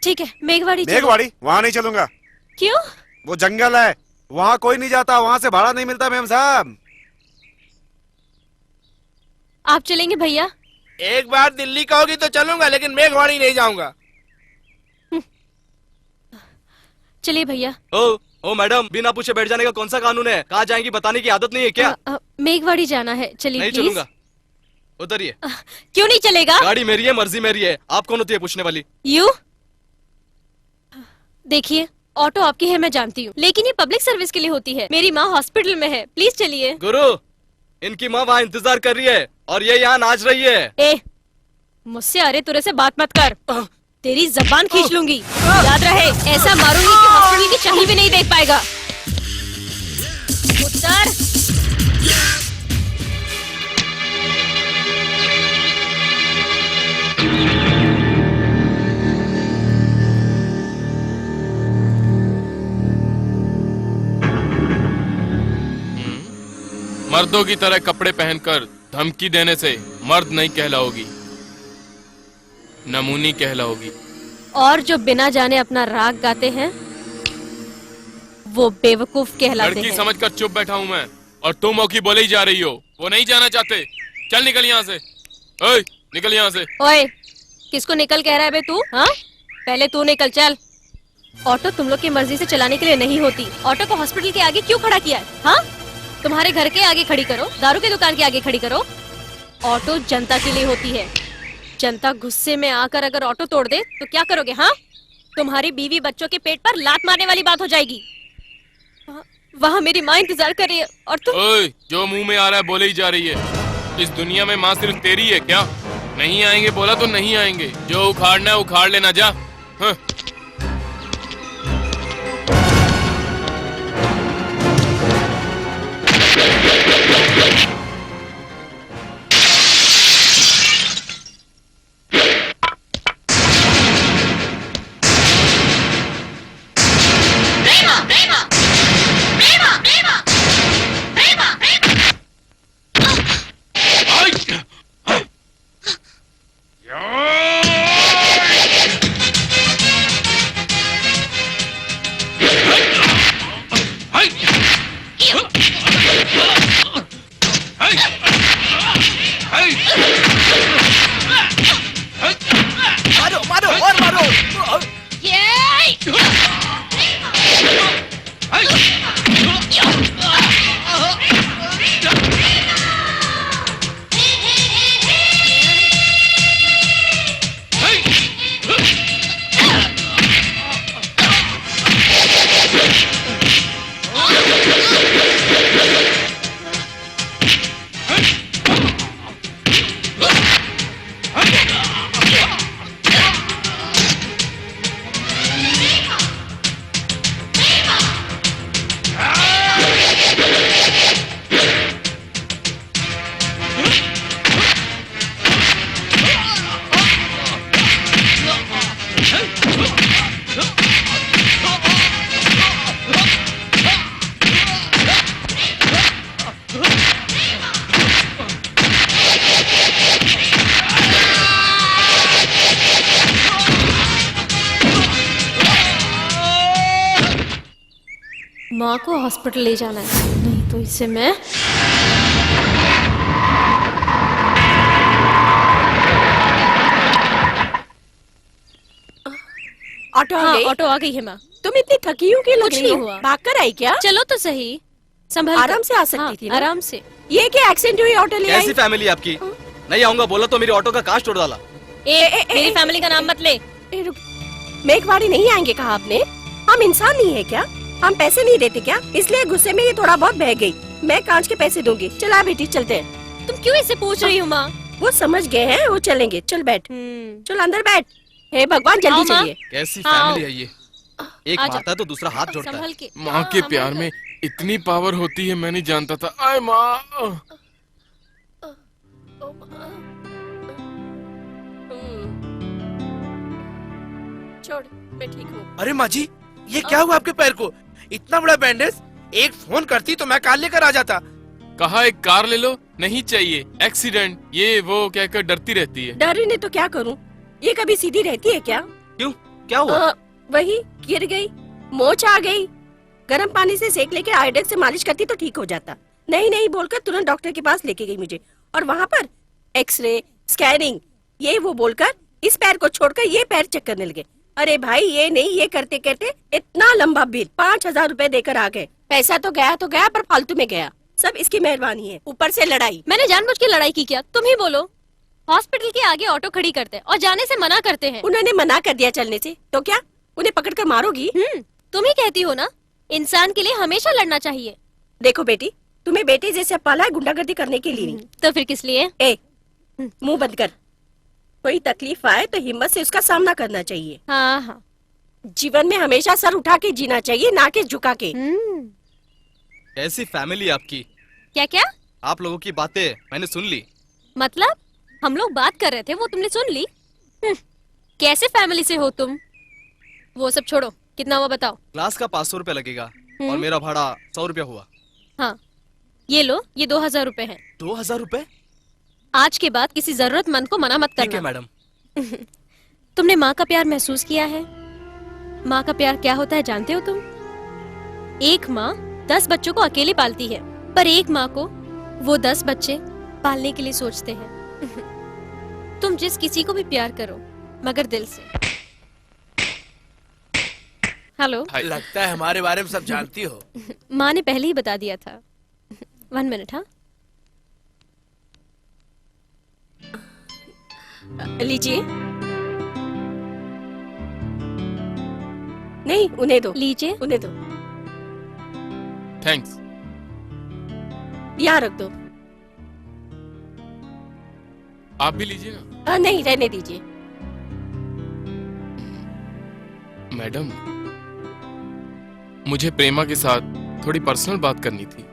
ठीक है, मेघवाड़ी चलो। मेघवाड़ी वहाँ नहीं चलूंगा। क्यों? वो जंगल है, वहाँ कोई नहीं जाता, वहाँ से भाड़ा नहीं मिलता मेम साहब। आप चलेंगे भैया? एक बार दिल्ली कहोगी तो चलूंगा, लेकिन मेघवाड़ी नहीं जाऊंगा। चलिए भैया। ओ मैडम, बिना पूछे बैठ जाने का कौन सा कानून है? कहाँ जाएंगी बताने की आदत नहीं है क्या? मेघवाड़ी जाना है, चलिए नहीं प्लीज। चलूंगा, उतरिए। क्यों नहीं चलेगा? गाड़ी मेरी है, मर्जी मेरी है, आप कौन होती है पूछने वाली? यू देखिए, ऑटो आपकी है मैं जानती हूँ, लेकिन ये पब्लिक सर्विस के लिए होती है। मेरी माँ हॉस्पिटल में है, प्लीज चलिए। गुरु, इनकी माँ वहाँ इंतजार कर रही है और ये यहाँ नाच रही है। ए, मुझसे अरे तुरे से बात मत कर, तेरी जबान खींच लूंगी। याद रहे, ऐसा मारूंगी कि हॉस्पिटल की चक्की भी नहीं देख पाएगा। उत्तर। मर्दों की तरह कपड़े पहनकर धमकी देने से मर्द नहीं कहलाओगी, नमूनी कहलाओगी। और जो बिना जाने अपना राग गाते हैं वो बेवकूफ कहलाते लड़की हैं। समझकर चुप बैठा हूँ मैं, और तुम मौकी बोले ही जा रही हो। वो नहीं जाना चाहते, चल निकल यहाँ से। ओए, निकल यहाँ से। ओए, किसको निकल कह रहा है बे तू? हाँ, पहले तू निकल चल। ऑटो तुम लोग की मर्जी से चलाने के लिए नहीं होती। ऑटो को हॉस्पिटल के आगे क्यों खड़ा किया है? हाँ, तुम्हारे घर के आगे खड़ी करो, दारू की दुकान के आगे खड़ी करो। ऑटो जनता के लिए होती है। जनता गुस्से में आकर अगर ऑटो तोड़ दे तो क्या करोगे? हाँ, तुम्हारी बीवी बच्चों के पेट पर लात मारने वाली बात हो जाएगी। वहाँ मेरी माँ इंतजार कर रही है और तुम। ओए, जो मुंह में आ रहा है बोले ही जा रही है। इस दुनिया में माँ सिर्फ तेरी है क्या? नहीं आएंगे बोला तो नहीं आएंगे, जो उखाड़ना है उखाड़ लेना, जा। हाँ। मारो मारो और मारो। माँ को हॉस्पिटल ले जाना है, नहीं तो इसे मैं। ऑटो आ हाँ, गई? ऑटो आ गई है माँ। तुम इतनी थकी हो कि लग कुछ रही नहीं हो। हुआ। भाग कर आई क्या? चलो तो सही, संभल कर। आराम से आ सकती हाँ, थी ना? आराम से। ये क्या एक्सीडेंट हुई ऑटो ले आई? कैसी फैमिली आपकी? नहीं आऊंगा बोला तो मेरी ऑटो का कांच तोड़ डाला। मेरी फैमिली का नाम मत ले। ए, रुक। मेघवाड़ी नहीं आएंगे कहा आपने? हम इंसान नहीं है क्या? हम पैसे नहीं देते क्या? इसलिए गुस्से में ये थोड़ा बहुत बह गई। मैं कांच के पैसे दूंगी। चला बेटी चलते हैं। तुम क्यों इससे पूछ रही हो माँ? वो समझ गए हैं, वो चलेंगे। चल बैठ, चल अंदर बैठ। हे भगवान आओ, जल्दी माँ। चलिए। कैसी हाँ, फैमिली है ये? एक आजा। मारता है तो दूसरा हाथ जोड़ता है। संभल के। माँ के हाँ, प्यार संभल में इतनी पावर होती है, मैं नहीं जानता था। आय माँ। छोड़, मैं ठीक हूँ। अरे माँ जी, ये क्या हुआ आपके पैर को? इतना बड़ा बैंडेज। एक फोन करती तो मैं कार लेकर आ जाता। कहा एक कार ले लो, नहीं चाहिए। एक्सीडेंट ये वो कहकर डरती रहती है। डर ने तो क्या करूँ? ये कभी सीधी रहती है क्या? क्यों, क्या हुआ? वही गिर गई, मोच आ गई। गर्म पानी से सेक लेके आयोडेक्स से मालिश करती तो ठीक हो जाता। नहीं नहीं बोलकर तुरंत डॉक्टर के पास लेके गई मुझे, और वहाँ पर एक्सरे, स्कैनिंग, ये वो बोलकर इस पैर को छोड़कर ये पैर चेक करने लगे। अरे भाई ये नहीं, ये करते करते इतना लंबा बिल 5,000 रुपए देकर आ गए। पैसा तो गया पर फालतू में गया। सब इसकी मेहरबानी है, ऊपर से लड़ाई। मैंने जानबूझ के लड़ाई की क्या? तुम ही बोलो। हॉस्पिटल के आगे ऑटो खड़ी करते हैं और जाने से मना करते हैं। उन्होंने मना कर दिया चलने से, तो क्या उन्हें पकड़कर मारोगी? तुम ही कहती हो ना, इंसान के लिए हमेशा लड़ना चाहिए। देखो बेटी, तुम्हें बेटे जैसे पाला है गुंडागर्दी करने के लिए नहीं। तो फिर किस लिए? ए, मुंह बंद कर। कोई तकलीफ आए तो हिम्मत से उसका सामना करना चाहिए। हाँ हाँ। जीवन में हमेशा सर उठा के जीना चाहिए, ना कि झुका के। कैसी फैमिली आपकी? क्या क्या? आप लोगों की बातें मैंने सुन ली। मतलब हम लोग बात कर रहे थे, वो तुमने सुन ली? कैसे फैमिली से हो तुम? वो सब छोड़ो, कितना हुआ बताओ। क्लास का 500 रुपए लगेगा और मेरा भाड़ा 100 रुपया हुआ। हाँ ये लो, ये 2,000 रुपए हैं। 2,000 रुपए? आज के बाद किसी जरूरतमंद को मना मत ठीक है करना। मैडम। तुमने माँ का प्यार महसूस किया है? माँ का प्यार क्या होता है जानते हो तुम? एक माँ 10 बच्चों को अकेले पालती है, पर एक माँ को वो 10 बच्चे पालने के लिए सोचते हैं। तुम जिस किसी को भी प्यार करो, मगर दिल से। हेलो। लगता है हमारे बारे में सब जानती हो। माँ ने पहले ही बता दिया था। 1 मिनट। हाँ लीजिए। नहीं, उन्हें दो। लीजिए। उन्हें दो। थैंक्स। यहाँ रख दो। आप भी लीजिए ना। नहीं, रहने दीजिए। मैडम, मुझे प्रेमा के साथ थोड़ी पर्सनल बात करनी थी,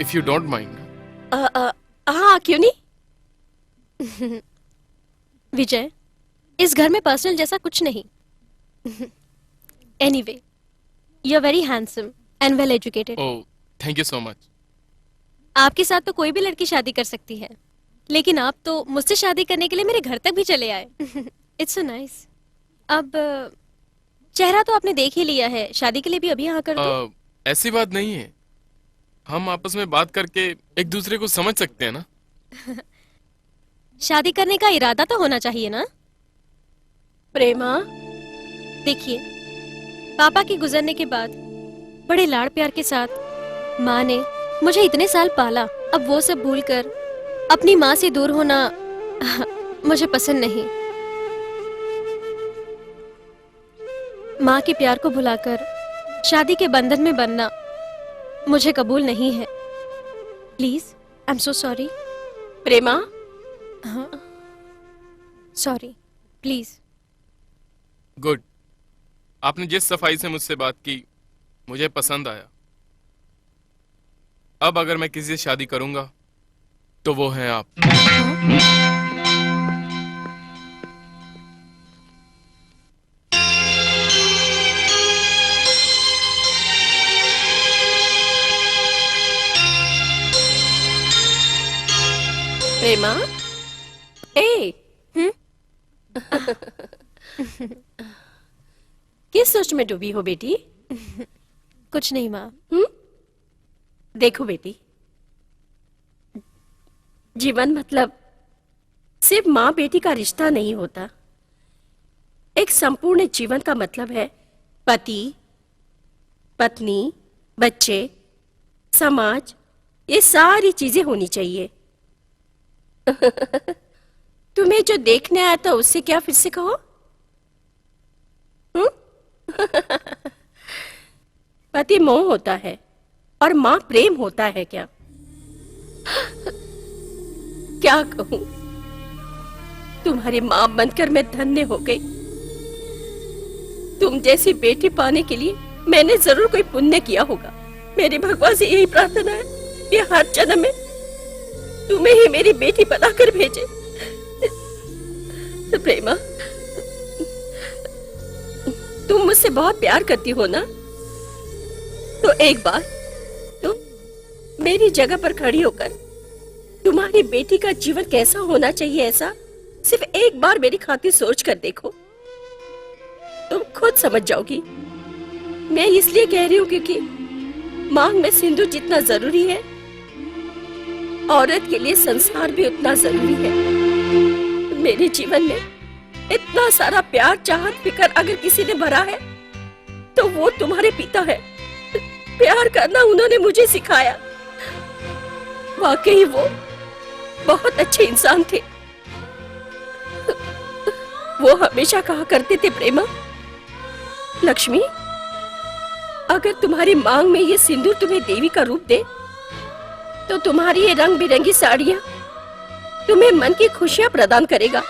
इफ यू डोंट माइंड। हाँ, क्यों नहीं? विजय, इस घर में पर्सनल जैसा कुछ नहीं। Anyway, you are very handsome and well educated. Oh, thank you so much. आपके साथ तो कोई भी लड़की शादी कर सकती है, लेकिन आप तो मुझसे शादी करने के लिए मेरे घर तक भी चले आए। It's so nice. अब चेहरा तो आपने देख ही लिया है, शादी के लिए भी अभी हाँ कर दो। ऐसी बात नहीं है, हम आपस में बात करके एक दूसरे को समझ सकते हैं ना। शादी करने का इरादा तो होना चाहिए ना। प्रेमा, देखिए, पापा के गुजरने के बाद बड़े लाड़ प्यार के साथ माँ ने मुझे इतने साल पाला, अब वो सब भूलकर अपनी माँ से दूर होना मुझे पसंद नहीं। माँ के प्यार को भुलाकर शादी के बंधन में बनना मुझे कबूल नहीं है। Please, I am so sorry. Prema, हाँ, सॉरी, प्लीज। गुड, आपने जिस सफाई से मुझसे बात की मुझे पसंद आया। अब अगर मैं किसी से शादी करूंगा तो वो हैं आप। प्रेमा, ए, किस सोच में डूबी हो बेटी? कुछ नहीं माँ। देखो बेटी, जीवन मतलब सिर्फ माँ बेटी का रिश्ता नहीं होता। एक संपूर्ण जीवन का मतलब है पति, पत्नी, बच्चे, समाज, ये सारी चीजें होनी चाहिए। तुम्हें जो देखने आया था उससे क्या फिर से कहो? पति मोह होता है और माँ प्रेम होता है क्या? क्या कहूं, तुम्हारी माँ बनकर मैं धन्य हो गई। तुम जैसी बेटी पाने के लिए मैंने जरूर कोई पुण्य किया होगा। मेरे भगवान से यही प्रार्थना है कि हर जन्म में तुम्हें ही मेरी बेटी बनाकर भेजे। तो प्रेमा, तुम मुझसे बहुत प्यार करती हो ना? तो एक बार तुम मेरी जगह पर खड़ी होकर तुम्हारी बेटी का जीवन कैसा होना चाहिए ऐसा सिर्फ एक बार मेरी खातिर सोच कर देखो। तुम खुद समझ जाओगी मैं इसलिए कह रही हूँ क्योंकि मांग में सिंदूर जितना जरूरी है, औरत के लिए संसार भी उतना जरूरी है। मेरे जीवन में इतना सारा प्यार, चाहत, फिक्र अगर किसी ने भरा है तो वो तुम्हारे पिता है। प्यार करना उन्होंने मुझे सिखाया। वाकई वो बहुत अच्छे इंसान थे। वो हमेशा कहा करते थे, प्रेमा, लक्ष्मी, अगर तुम्हारी मांग में ये सिंदूर तुम्हें देवी का रूप दे तो तुम्हारी ये रंग बिरंगी साड़ियां तुम्हें मन की खुशियां प्रदान करेगा।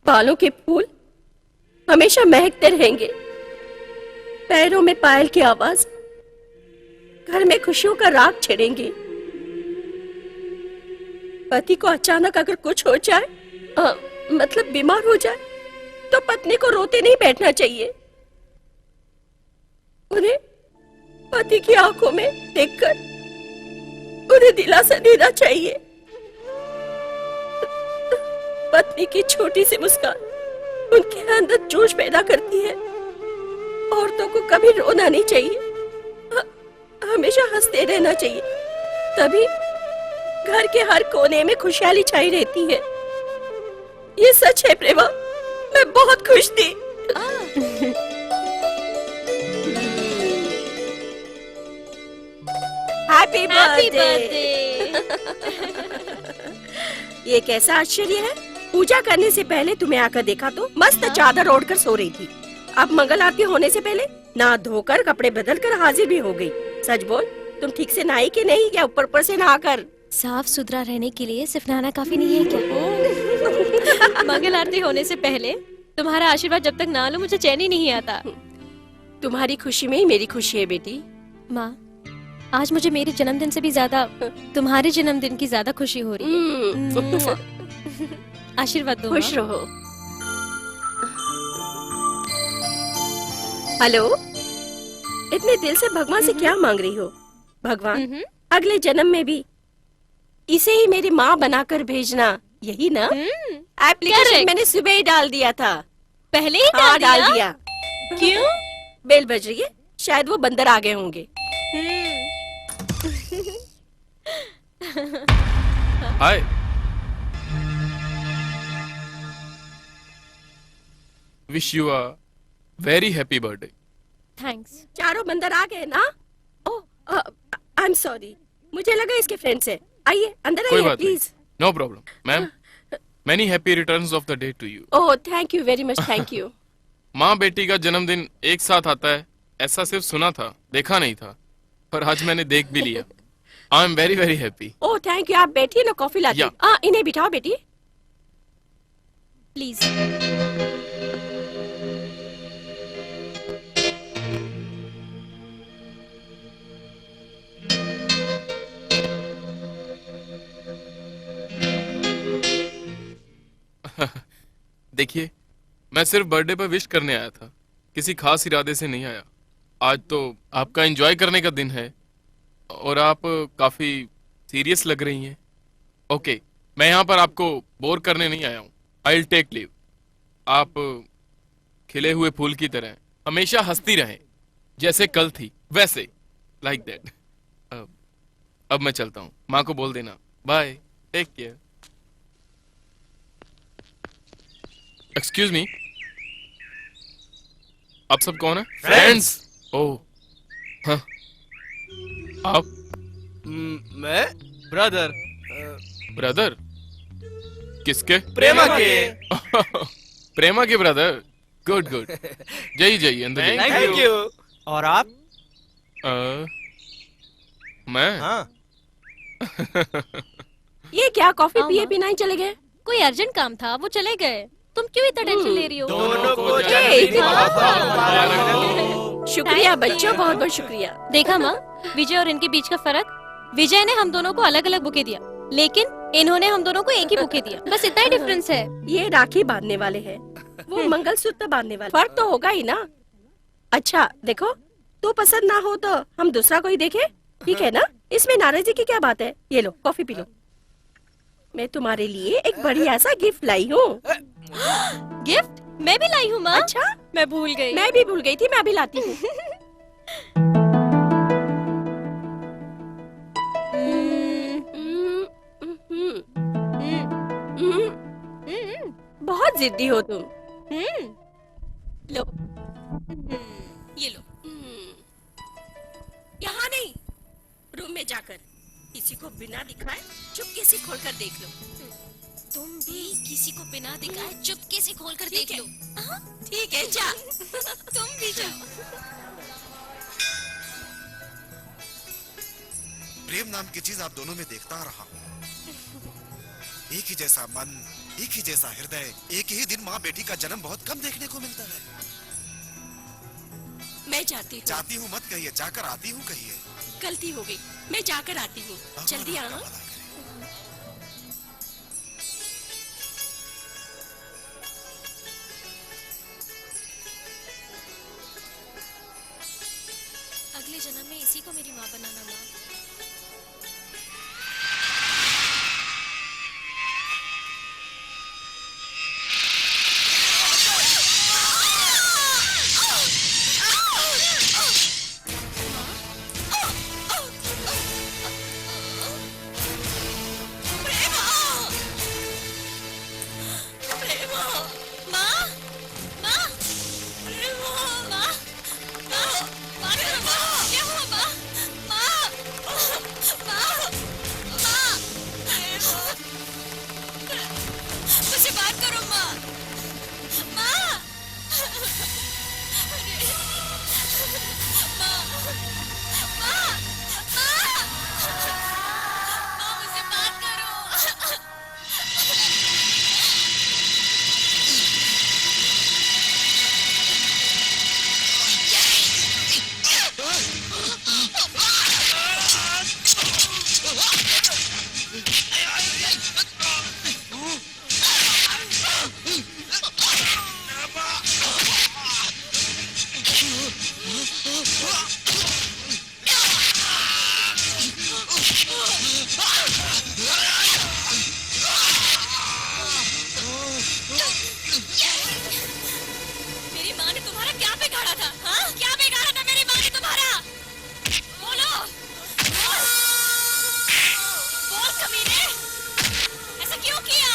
बालों के फूल हमेशा महकते रहेंगे, पैरों में पायल की आवाज, घर में खुशियों का राग छिड़ेंगे। पति को अचानक अगर कुछ हो जाए, मतलब बीमार हो जाए, तो पत्नी को रोते नहीं बैठना चाहिए। उन्हें पति की आंखों में देखकर उन्हें दिलासा देना चाहिए। पत्नी की छोटी सी मुस्कान उनके अंदर जोश पैदा करती है। औरतों को कभी रोना नहीं चाहिए, हमेशा हंसते रहना चाहिए, तभी घर के हर कोने में खुशहाली छाई रहती है। ये सच है प्रेमा, मैं बहुत खुश थी। Happy birthday. ये कैसा आश्चर्य है, पूजा करने से पहले तुम्हें आकर देखा तो मस्त चादर ओढ़कर सो रही थी। अब मंगल आरती होने से पहले नहा धोकर कपड़े बदलकर हाजिर भी हो गई। सच बोल, तुम ठीक से नहाई कि नहीं, या ऊपर से नहाकर? साफ सुथरा रहने के लिए सिर्फ नहाना काफी नहीं है क्या? मंगल आरती होने से पहले तुम्हारा आशीर्वाद जब तक ना लो मुझे चैन ही नहीं आता। तुम्हारी खुशी में ही मेरी खुशी है बेटी। माँ, आज मुझे मेरे जन्मदिन से भी ज्यादा तुम्हारे जन्मदिन की ज्यादा खुशी हो रही है। आशीर्वाद दो। खुश रहो। हेलो, इतने दिल से भगवान से क्या मांग रही हो? भगवान, अगले जन्म में भी इसे ही मेरी माँ बनाकर भेजना, यही ना? एप्लीकेशन मैंने सुबह ही डाल दिया था। पहले ही डाल दिया। क्यों? बेल बज रही है, शायद वो बंदर आ गए होंगे। Hi. Wish you a very happy birthday. Thanks. चारों बंदर आ गए ना? ओह, आई एम सॉरी, मुझे लगा इसके फ्रेंड्स हैं। आइए अंदर कोई आइए बात नहीं, please. No problem ma'am. Many happy returns of the day to you. Oh thank you very much, thank you. माँ बेटी का जन्मदिन एक साथ आता है ऐसा सिर्फ सुना था, देखा नहीं था, पर आज मैंने देख भी लिया। I am very very happy. Oh thank you. आप बैठिए ना, कॉफी लाती हूँ। इन्हें बिठाओ बेटी प्लीज। देखिए, मैं सिर्फ बर्थडे पर विश करने आया था, किसी खास इरादे से नहीं आया। आज तो आपका एंजॉय करने का दिन है और आप काफी सीरियस लग रही हैं। ओके, मैं यहाँ पर आपको बोर करने नहीं आया हूँ। I will take leave. आप खिले हुए फूल की तरह हमेशा हंसती रहें, जैसे कल थी वैसे, लाइक दैट। अब मैं चलता हूँ, माँ को बोल देना। Bye, take care. Excuse me, आप सब कौन है? फ्रेंड्स। ओह, हाँ, आप? मैं ब्रदर। ब्रदर? किसके? प्रेमा के। प्रेमा के ब्रदर। Good good. जाइए जाइए, अंदर जाइए। Thank you. और आप? मैं? हाँ। ये क्या, कॉफी पिए बिना ही चले गए? कोई अर्जेंट काम था, वो चले गए। तुम क्यों इतना टेंशन ले रही हो? दोनों को ए, जन्मदिन बहुत बहुत शुक्रिया बच्चों, बहुत बहुत शुक्रिया। देखा माँ, विजय और इनके बीच का फर्क? विजय ने हम दोनों को अलग अलग बुके दिया, लेकिन इन्होंने हम दोनों को एक ही बुके दिया। बस इतना ही डिफरेंस है। ये राखी बांधने वाले हैं, वो मंगलसूत्र बांधने वाले। फर्क तो होगा ही ना। अच्छा देखो, तू पसंद ना हो तो हम दूसरा कोई देखे, ठीक है ना? इसमें नाराजगी की क्या बात है? ये लो कॉफी पी लो। मैं तुम्हारे लिए एक बढ़िया सा गिफ्ट लाई हूँ। गिफ्ट? मैं भी लाई हूँ माँ। अच्छा, मैं भूल गई। मैं भी भूल गई थी, मैं भी लाती हूँ। बहुत जिद्दी हो तुम। लो, ये लो। यहाँ नहीं, रूम में जाकर किसी को बिना दिखाए चुपके से खोलकर देख लो। तुम भी किसी को बिना दिखाए चुपके से खोल कर देख लो। ठीक है, जा। तुम भी जाओ। प्रेम नाम की चीज आप दोनों में देखता आ रहा हूँ। एक ही जैसा मन, एक ही जैसा हृदय, एक ही दिन माँ बेटी का जन्म बहुत कम देखने को मिलता है। मैं जाती हूँ। जाती हूँ मत कहिए, जाकर आती हूँ कहिए। गलती हो गई, मैं जाकर आती हूँ। जल्दी भगवान आना। आपका भला करे। अगले जन्म में इसी को मेरी माँ बनाना माँ। मुझसे बात करो माँ। माँ, माँ, माँ, माँ, मुझसे बात करो। मेरी माँ ने तुम्हारा क्या बिगाड़ा था? हाँ? क्या बिगाड़ा था मेरी माँ ने तुम्हारा? बोलो, बोल, बोल कमीने, ऐसा क्यों किया?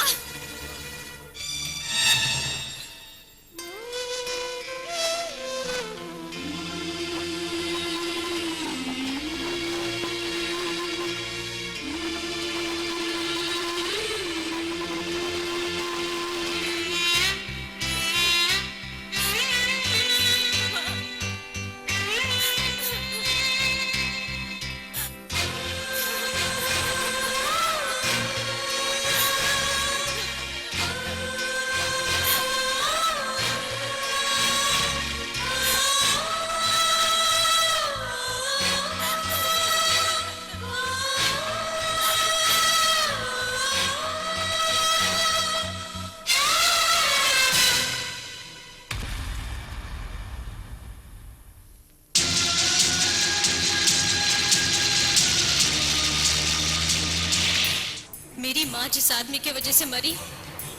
मेरी माँ जिस आदमी के वजह से मरी,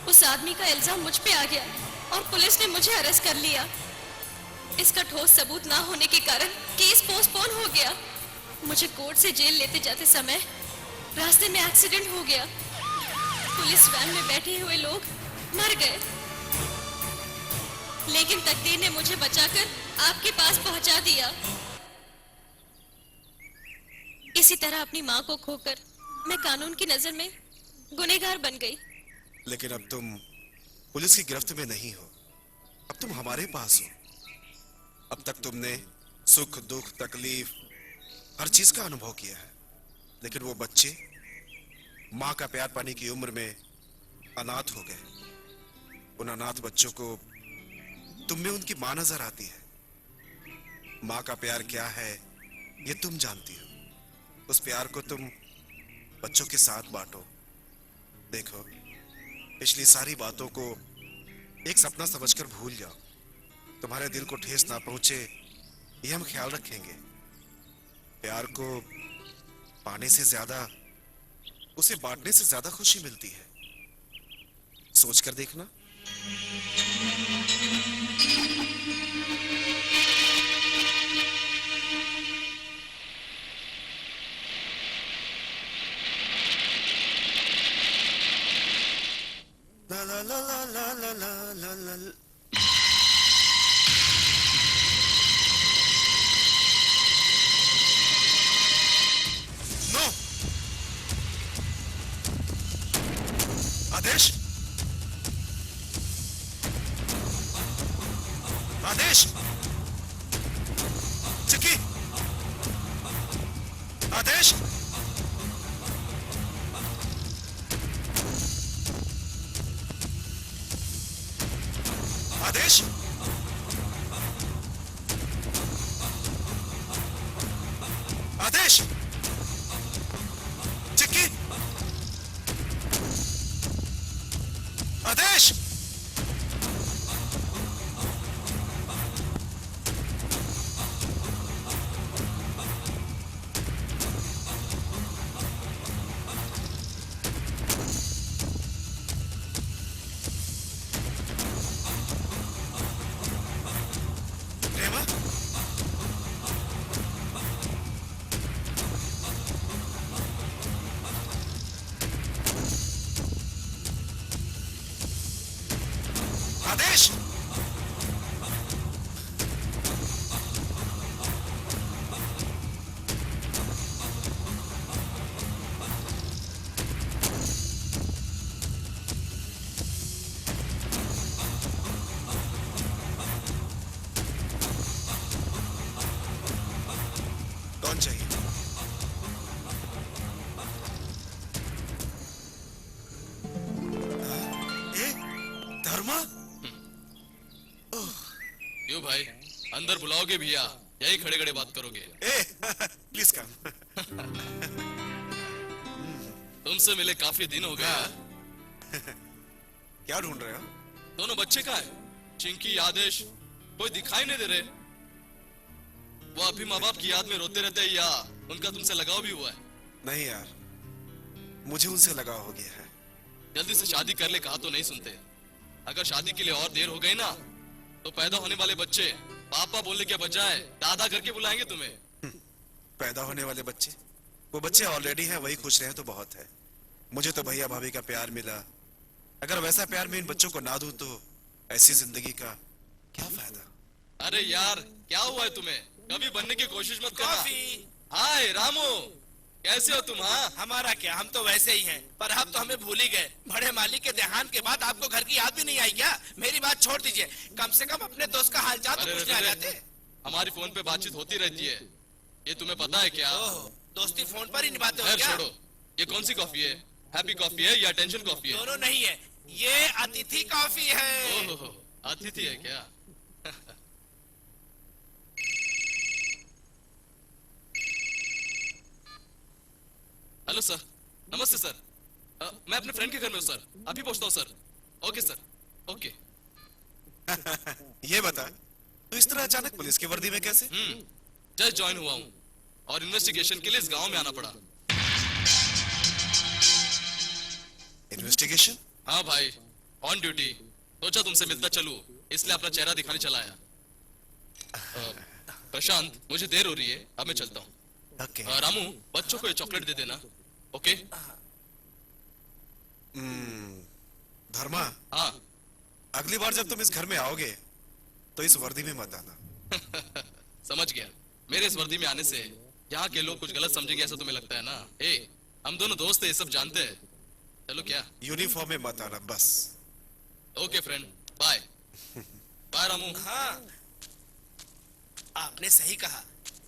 उस आदमी का इल्जाम मुझ पे आ गया और पुलिस ने मुझे अरेस्ट कर लिया। इसका ठोस सबूत ना होने के कारण केस पोस्टपोन हो गया। मुझे कोर्ट से जेल लेते जाते समय रास्ते में एक्सीडेंट हो गया। पुलिस वैन में बैठे हुए लोग मर गए, लेकिन तकदीर ने मुझे बचाकर आपके पास पहुंचा दिया। इसी तरह अपनी माँ को खोकर मैं कानून की नजर में गुनहगार बन गई। लेकिन अब तुम पुलिस की गिरफ्त में नहीं हो, अब तुम हमारे पास हो। अब तक तुमने सुख दुख तकलीफ हर चीज का अनुभव किया है, लेकिन वो बच्चे माँ का प्यार पाने की उम्र में अनाथ हो गए। उन अनाथ बच्चों को तुम में उनकी माँ नजर आती है। माँ का प्यार क्या है ये तुम जानती हो। उस प्यार को तुम बच्चों के साथ बांटो। देखो, पिछली सारी बातों को एक सपना समझकर भूल जाओ। तुम्हारे दिल को ठेस ना पहुंचे ये हम ख्याल रखेंगे। प्यार को पाने से ज्यादा, उसे बांटने से ज्यादा खुशी मिलती है। सोच कर देखना। ला ला ला ला ला ला ला ला ला। नो आदेश, आदेश, चिक्की, आदेश, आदेश, आदेश, चिक्की, आदेश, रेवा, आदेश, कौन चाहिए? ए, धर्मा? क्यों भाई, अंदर बुलाओगे भैया? यही खड़े खड़े बात करोगे? ए, प्लीज कम। तुमसे मिले काफी दिन हो गया। क्या ढूंढ रहे हो? दोनों बच्चे कहाँ है? चिंकी, आदेश, कोई दिखाई नहीं दे रहे। वो अभी माँ बाप की याद में रोते रहते हैं या उनका तुमसे लगाव भी हुआ है? नहीं यार, मुझे उनसे लगाव हो गया है। जल्दी से शादी कर ले कहा तो नहीं सुनते। अगर शादी के लिए और देर हो गई ना तो पैदा होने वाले बच्चे पापा बोलने के बजाय दादा करके बुलाएंगे तुम्हें। पैदा होने वाले बच्चे, वो बच्चे ऑलरेडी हैं, वही खुश रहे तो बहुत है। मुझे तो भैया भाभी का प्यार मिला। अगर वैसा प्यार मैं इन बच्चों को ना दूं तो ऐसी जिंदगी का क्या फायदा? अरे यार, क्या हुआ है तुम्हें? कभी बनने की कोशिश मत करना। कॉफी। हाय रामू, कैसे हो तुम? हाँ, हमारा क्या, हम तो वैसे ही हैं, पर अब तो हमें भूल ही गए। बड़े मालिक के देहांत के बाद आपको घर की याद भी नहीं आई क्या? मेरी बात छोड़ दीजिए, कम से कम अपने दोस्त का हालचाल तो अरे पूछने आ रे, जाते। हमारी फोन पे बातचीत होती रहती है, ये तुम्हें पता है क्या? ओह, दोस्ती फोन पर ही निभाते हो खैर क्या? छोड़ो, ये कौन सी कॉफी है? हैप्पी कॉफी है या टेंशन कॉफी है? दोनों नहीं है, ये अतिथि कॉफी है। ओहो, अतिथि है क्या? हेलो सर, नमस्ते सर। मैं अपने फ्रेंड के घर में हूँ सर, अभी पहुँचता हूँ सर। Okay sir, okay. ये बता, तू इस तरह अचानक पुलिस की वर्दी में कैसे? जस्ट ज्वाइन हुआ हूँ और इन्वेस्टिगेशन के लिए इस गांव में आना पड़ा। इन्वेस्टिगेशन? हाँ भाई, ऑन ड्यूटी। सोचा तुमसे मिलता चलूं, इसलिए अपना चेहरा दिखाने चला आया। प्रशांत, मुझे देर हो रही है, अब मैं चलता हूँ। ओके। रामू, बच्चों को ये चॉकलेट दे देना, ओके? धर्मा, हाँ। अगली बार जब तुम इस घर में आओगे तो इस वर्दी में मत आना। समझ गया। मेरे इस वर्दी में आने से यहाँ के लोग कुछ गलत समझेंगे ऐसा तुम्हें लगता है ना? ए, हम दोनों दोस्त हैं, ये सब जानते हैं। चलो क्या? यूनिफॉर्म में मत आना बस। Okay friend, bye. Bye Ramu. हाँ, आपने सही कहा।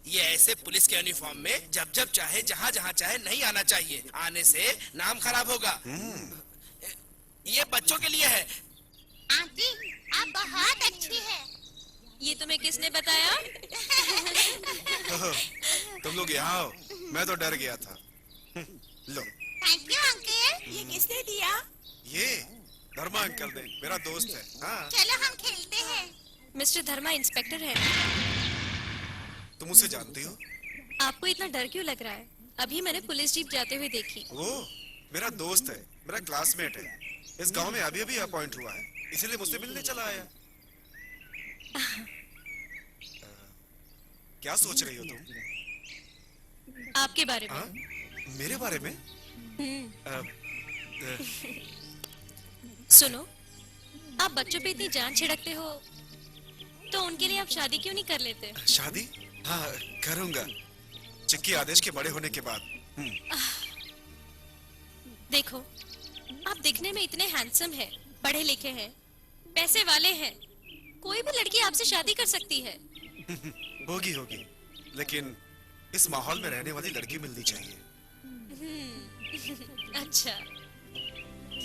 ये ऐसे पुलिस के यूनिफॉर्म में जब जब चाहे जहाँ जहाँ चाहे नहीं आना चाहिए। आने से नाम खराब होगा। ये बच्चों के लिए है। आंटी, आप बहुत अच्छी है। ये तुम्हें किसने बताया? तुम लोग यहाँ आओ, मैं तो डर गया था। लो, थैंक यू अंकल। ये किसने दिया? ये धर्मा अंकल ने, मेरा दोस्त है। हाँ, चलो हम खेलते हैं। मिस्टर धर्मा इंस्पेक्टर है। तुम उसे जानती हो? आपको इतना डर क्यों लग रहा है? अभी मैंने पुलिस जीप जाते हुए देखी। वो मेरा दोस्त है, मेरा क्लासमेट है। इस गांव में अभी अभी अपॉइंट हुआ है, इसीलिए मुझसे मिलने चला आया। क्या सोच रही हो तुम? आपके बारे में। हाँ? मेरे बारे में? अ, सुनो, आप बच्चों पे इतनी जान छिड़कते हो, तो उनके लिए आप शादी क्यों नहीं कर लेते? शादी? हाँ, करूंगा। चिक्की आदेश के बड़े होने के बाद। देखो, आप दिखने में इतने हैंडसम हैं, पढ़े लिखे हैं, पैसे वाले हैं, कोई भी लड़की आपसे शादी कर सकती है। होगी होगी, लेकिन इस माहौल में रहने वाली लड़की मिलनी चाहिए। अच्छा,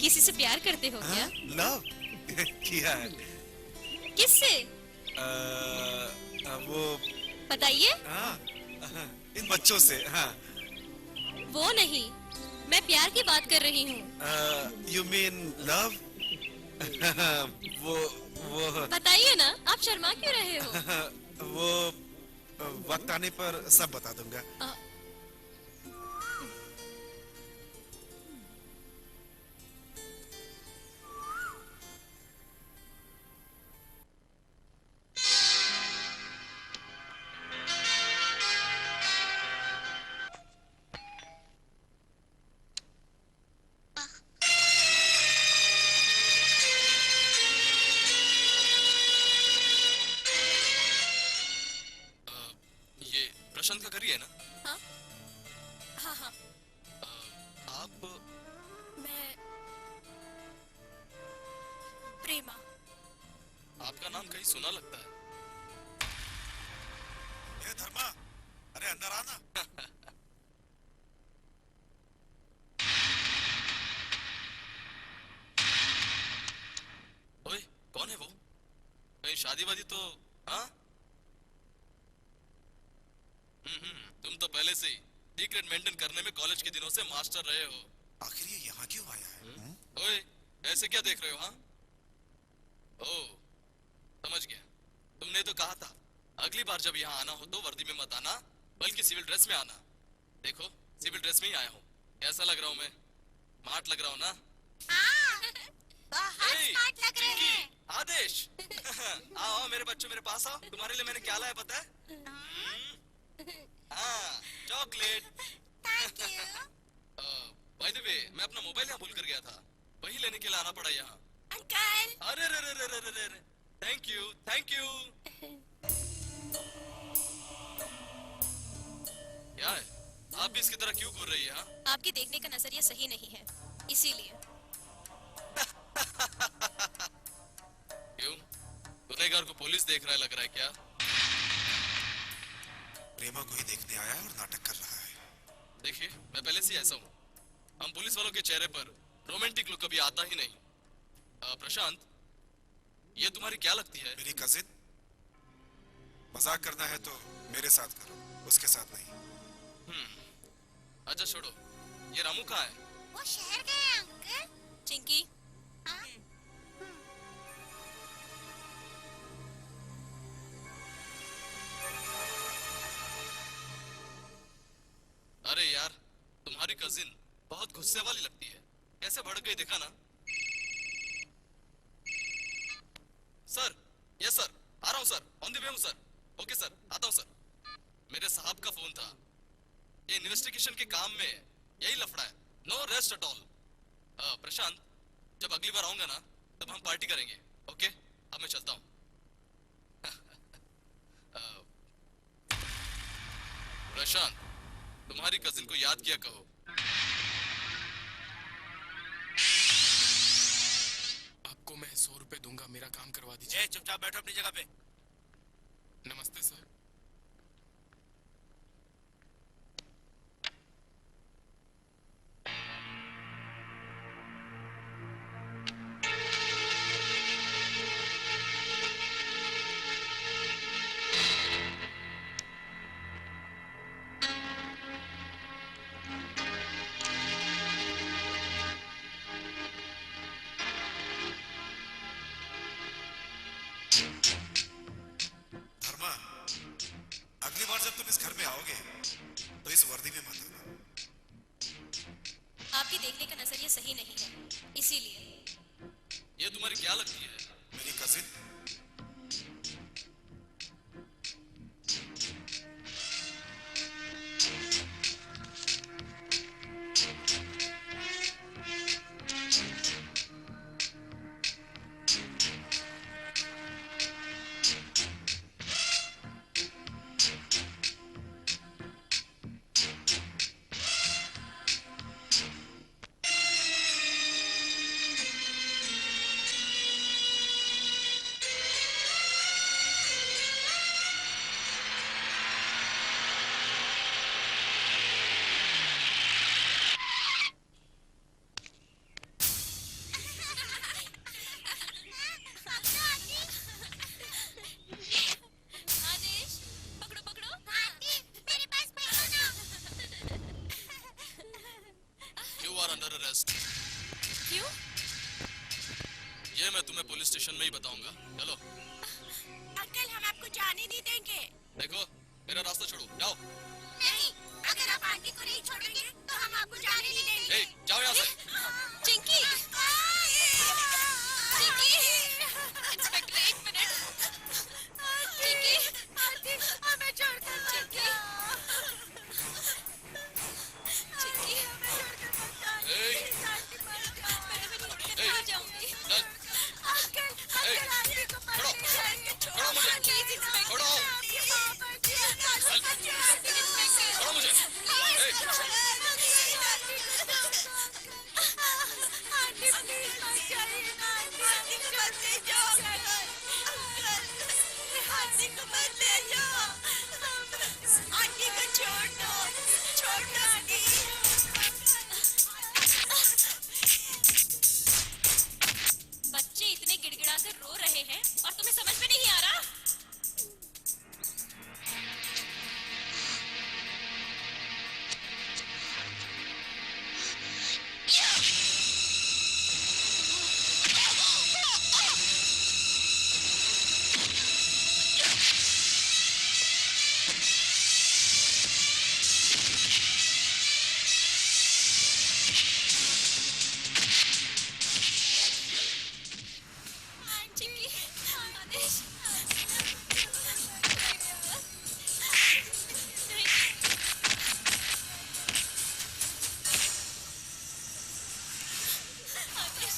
किसी से प्यार करते हो क्या? लव किया है। किससे? वो बताइए। हाँ, इन बच्चों से। हाँ। वो नहीं, मैं प्यार की बात कर रही हूँ। You mean love? वो बताइए ना, आप शर्मा क्यों रहे हो? वो वक्त आने पर सब बता दूंगा। ये प्रशांत का घर ही है ना? हाँ हाँ हाँ। आप मैं प्रेमा। आपका नाम कहीं सुना लगता है। ये धर्मा, अरे अंदर आना। ओए, कौन है वो? कहीं शादी वादी तो? हाँ? तुम तो पहले से ही सीक्रेट मेंटेन करने में कॉलेज के दिनों से मास्टर रहे हो। आखिर ये यहाँ क्यों आया है? ओए, ऐसे क्या देख रहे हो? हाँ? ओह, समझ गया। तुमने तो कहा था अगली बार जब यहाँ आना हो तो वर्दी में मत आना, बल्कि सिविल ड्रेस में आना। देखो, सिविल ड्रेस में ही आया हूँ। कैसा लग रहा हूँ मैं? स्मार्ट लग रहा हूँ ना? बहुत ए, स्मार्ट लग रहे चिंकी, हैं। आदेश। आओ आओ मेरे बच्चों, मेरे पास आओ। तुम्हारे लिए मैंने क्या लाया पता है? हाँ, chocolate. Thank you. By the way, मैं अपना मोबाइल यहाँ भूल कर गया था, वही लेने के लिए आना पड़ा यहाँ। अंकल। अरे रे रे रे रे रे रे, थैंक यू थैंक यू। क्या है, आप भी इसकी तरह क्यों घूर रही है? हाँ? आपके देखने का नजरिया सही नहीं है, इसीलिए। क्यों, गुनहगार को पुलिस देख रहा है लग रहा है क्या? प्रेमा को ही देखने आया है और नाटक कर रहा है। देखिए, मैं पहले से ऐसा हूँ, हम पुलिस वालों के चेहरे पर रोमांटिक लुक कभी आता ही नहीं। प्रशांत, ये तुम्हारी क्या लगती है? मेरी कजिन। मजाक करना है तो मेरे साथ करो, उसके साथ नहीं। अच्छा छोड़ो, ये रामू कहाँ है? वो शहर गए अंकल। चिंकी, अरे यार, तुम्हारी कजिन बहुत गुस्से वाली लगती है। कैसे भड़क गई देखा ना? सर, यस सर, आ रहा हूँ सर, ऑन द वे हूँ सर। ओके सर, आता हूँ सर। मेरे साहब का फोन था, ये इन्वेस्टिगेशन के काम में यही लफड़ा है। No rest at all. Prashant, जब अगली बार आऊंगा ना, तब हम पार्टी करेंगे। ओके, अब मैं चलता हूँ। प्रशांत, तुम्हारी कजिन को याद किया कहो। आपको मैं 100 रुपए दूंगा, मेरा काम करवा दीजिए। चुपचाप बैठो अपनी जगह पे। नमस्ते सर। धर्मा, अगली बार जब तुम इस घर में आओगे तो इस वर्दी में मत आना। आपके देखने का नजरिया सही नहीं है, इसीलिए। ये तुम्हारी क्या लगती है? मेरी कजिन। क्यों? ये मैं तुम्हें पुलिस स्टेशन में ही बताऊंगा। चलो। अंकल हम आपको जाने नहीं देंगे। देखो मेरा रास्ता छोड़ो, जाओ। नहीं, अगर आप आंटी को नहीं छोड़ेंगे तो हम आपको जाने नहीं देंगे। ए, जाओ यहाँ से। चिंकी, चिंकी, इंस्पेक्टर एक मिनट। चिंकी, हमें छोड़कर मत जाओ। चिंकी, ए, मैं आ जाऊंगी। चल। अंकल, ए, आंटी को मत छोड़ो, ले जाइए। छोड़ो मुझे। Please inspector. छोड़ो, आपकी माँ बची है। छोड़ो मुझे। ए, आंटी प्लीज मत जाइए ना। आंटी को मत ले जाओ। आंटी को मत ले जाओ। आंटी को छोड़ दो। छोड़ दो आंटी। बच्चे इतने गिड़गिड़ा कर रो रहे हैं और तुम्हें समझ में नहीं आ रहा? चिंकी, आदेश। आदेश।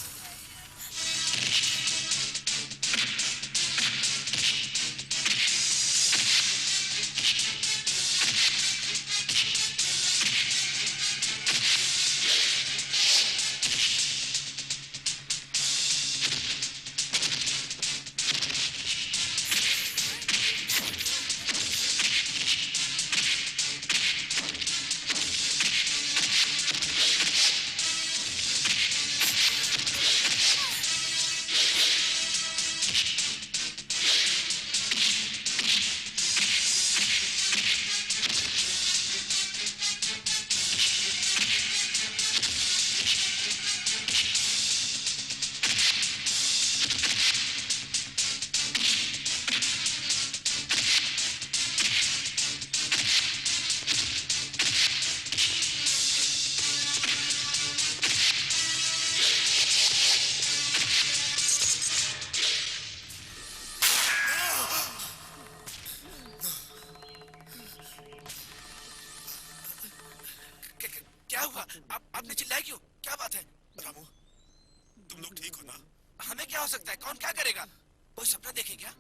क्या हुआ? आपने चिल्लाया क्यों? क्या बात है? रामू, तुम लोग ठीक हो ना? हमें क्या हो सकता है? कौन क्या करेगा? कोई सपना देखे क्या?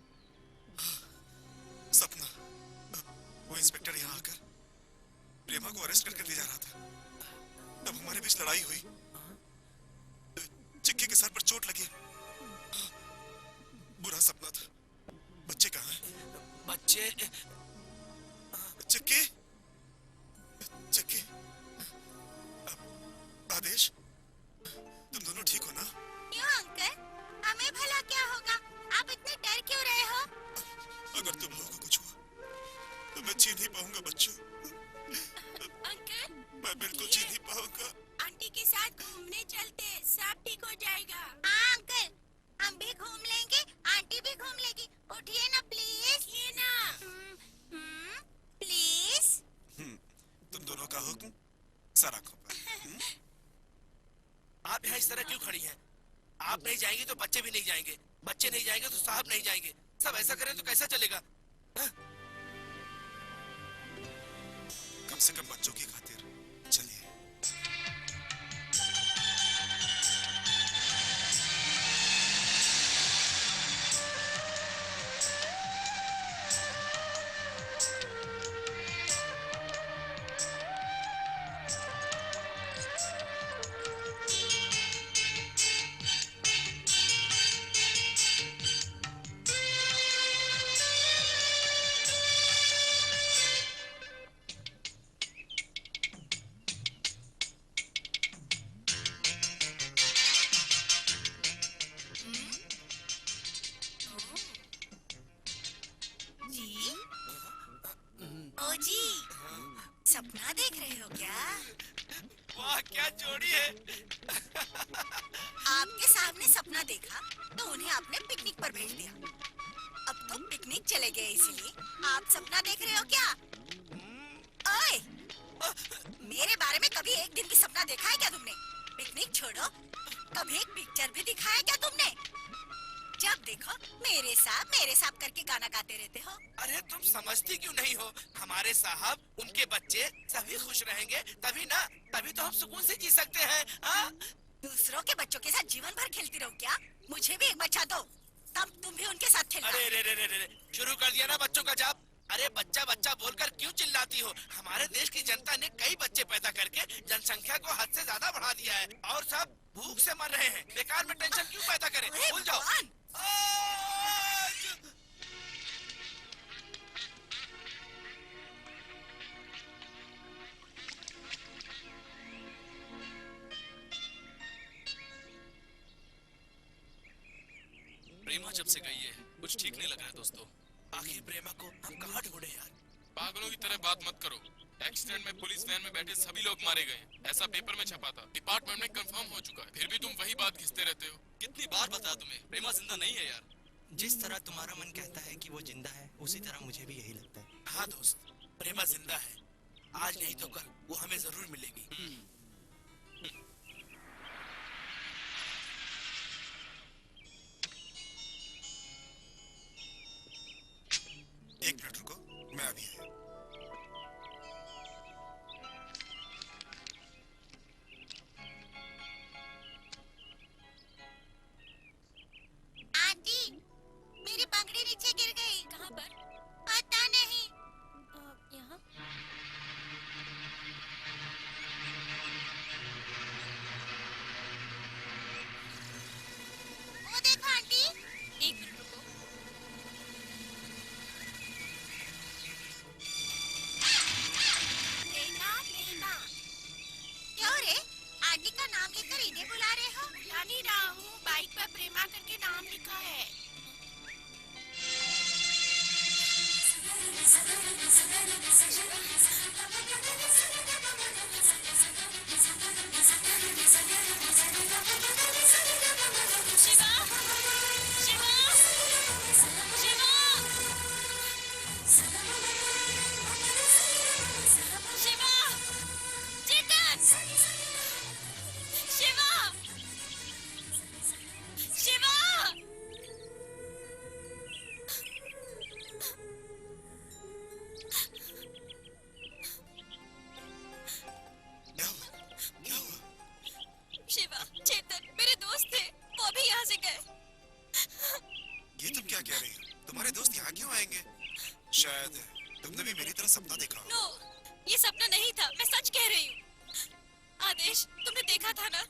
सपना? वो इंस्पेक्टर यहाँ आकर प्रेमा को अरेस्ट करके ले जा रहा था। तब हमारे बीच लड़ाई हुई। चिक्की के सर पर चोट लगी। बुरा सपना था। बच्चे कहाँ हैं? बच्चे चिक्की? चिक्की? आदेश? तुम दोनों ठीक हो ना? क्यों अंकल? हमें भला क्या होगा? आप इतने डर क्यों रहे हो? अगर तुम लोगों को कुछ हुआ तो मैं जी नहीं पाऊंगा बच्चों। अंकल, मैं बिल्कुल जी नहीं पाऊंगा। आंटी के साथ घूमने चलते, सब ठीक हो जाएगा। हाँ अंकल, हम भी घूम लेंगे, आंटी भी घूम लेगी। उठिए ना प्लीज। उठिए ना। प्लीज। तुम दोनों का हुक्म सर आंखों पर। आप यहाँ इस तरह क्यों खड़ी हैं? आप नहीं जाएंगे तो बच्चे भी नहीं जाएंगे, बच्चे नहीं जाएंगे तो साहब नहीं जाएंगे। सब ऐसा करें तो कैसा चलेगा? हाँ? कम से कम बच्चों की खातिर चलिए। ओ जी, सपना देख रहे हो क्या? वाह क्या जोड़ी है। आपके सामने सपना देखा तो उन्हें आपने पिकनिक पर भेज दिया। अब तो पिकनिक चले गए इसीलिए आप सपना देख रहे हो क्या? ओए, मेरे बारे में कभी एक दिन की सपना देखा है क्या तुमने? पिकनिक छोड़ो, कभी एक पिक्चर भी दिखाया क्या तुमने? जब देखो मेरे साहब करके गाना गाते रहते हो। अरे तुम समझती क्यों नहीं हो? हमारे साहब, उनके बच्चे सभी खुश रहेंगे तभी ना, तभी तो हम सुकून से जी सकते हैं। हाँ? दूसरों के बच्चों के साथ जीवन भर खेलती रहो क्या? मुझे भी एक बच्चा दो, तब तुम भी उनके साथ खेलना। अरे रे रे रे रे, शुरू कर दिया ना बच्चों का जाप। अरे बच्चा बच्चा बोलकर क्यों चिल्लाती हो? हमारे देश की जनता ने कई बच्चे पैदा करके जनसंख्या को हद से ज्यादा बढ़ा दिया है और सब भूख से मर रहे हैं। बेकार में टेंशन क्यों पैदा करें? भूल जाओ। प्रेमा जब से गई है कुछ ठीक नहीं लग रहा है दोस्तों। आखिर प्रेमा को हम कहाँ ढूंढे यार? पागलों की तरह बात मत करो। एक्सीडेंट में पुलिस वैन में बैठे सभी लोग मारे गए, ऐसा पेपर में छपा था। डिपार्टमेंट में कंफर्म हो चुका है, फिर भी तुम वही बात घिसते रहते हो। कितनी बार बताया तुम्हें, प्रेमा जिंदा नहीं है यार। जिस तरह तुम्हारा मन कहता है कि वो जिंदा है, उसी तरह मुझे भी यही लगता है। हाँ दोस्त, प्रेमा जिंदा है। आज नहीं तो कल वो हमें जरूर मिलेगी। एक मिनट रुको, मैं अभी आया। आंटी, मेरी पगड़ी नीचे गिर गई। कहाँ पर? पता नहीं। यहाँ? वो देखो आंटी। एक मिनट रुको। प्रेमा, प्रेमा। क्यों रे? आंटी का नाम लेकर इन्हें बुला रहे हो? बुला नहीं रहा हूँ, बाइक पर प्रेमा करके नाम लिखा है। शिवा! शिवा! शिवा! शिवा! चेतन! शिवा! शिवा! क्या हुआ? क्या हुआ? शिवा, चेतन मेरे दोस्त थे, वो अभी यहाँ से गए। ये तुम क्या कह रही हो? तुम्हारे दोस्त यहाँ क्यों आएंगे? शायद तुमने भी मेरी तरह सपना देखा हो। नो, ये सपना नहीं था, मैं सच कह रही हूँ। आदेश, तुमने देखा था ना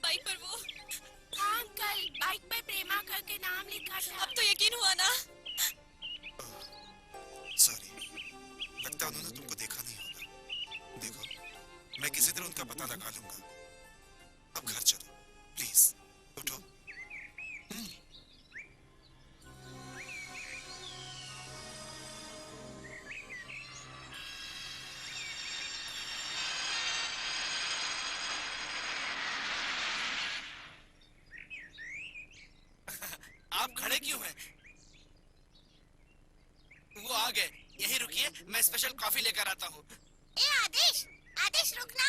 बाइक पर वो? हाँ अंकल, बाइक पर प्रेमा करके नाम लिखा था। अब तो यकीन हुआ ना? सॉरी, लगता है उन्होंने तुमको देखा नहीं होगा। देखो, मैं किसी तरह उनका पता लगा लूंगा। अब घर चलो, प्लीज उठो। आप खड़े क्यों हैं? वो आ गए, यहीं रुकिए, मैं स्पेशल कॉफी लेकर आता हूँ। ए आदेश, आदेश रुकना।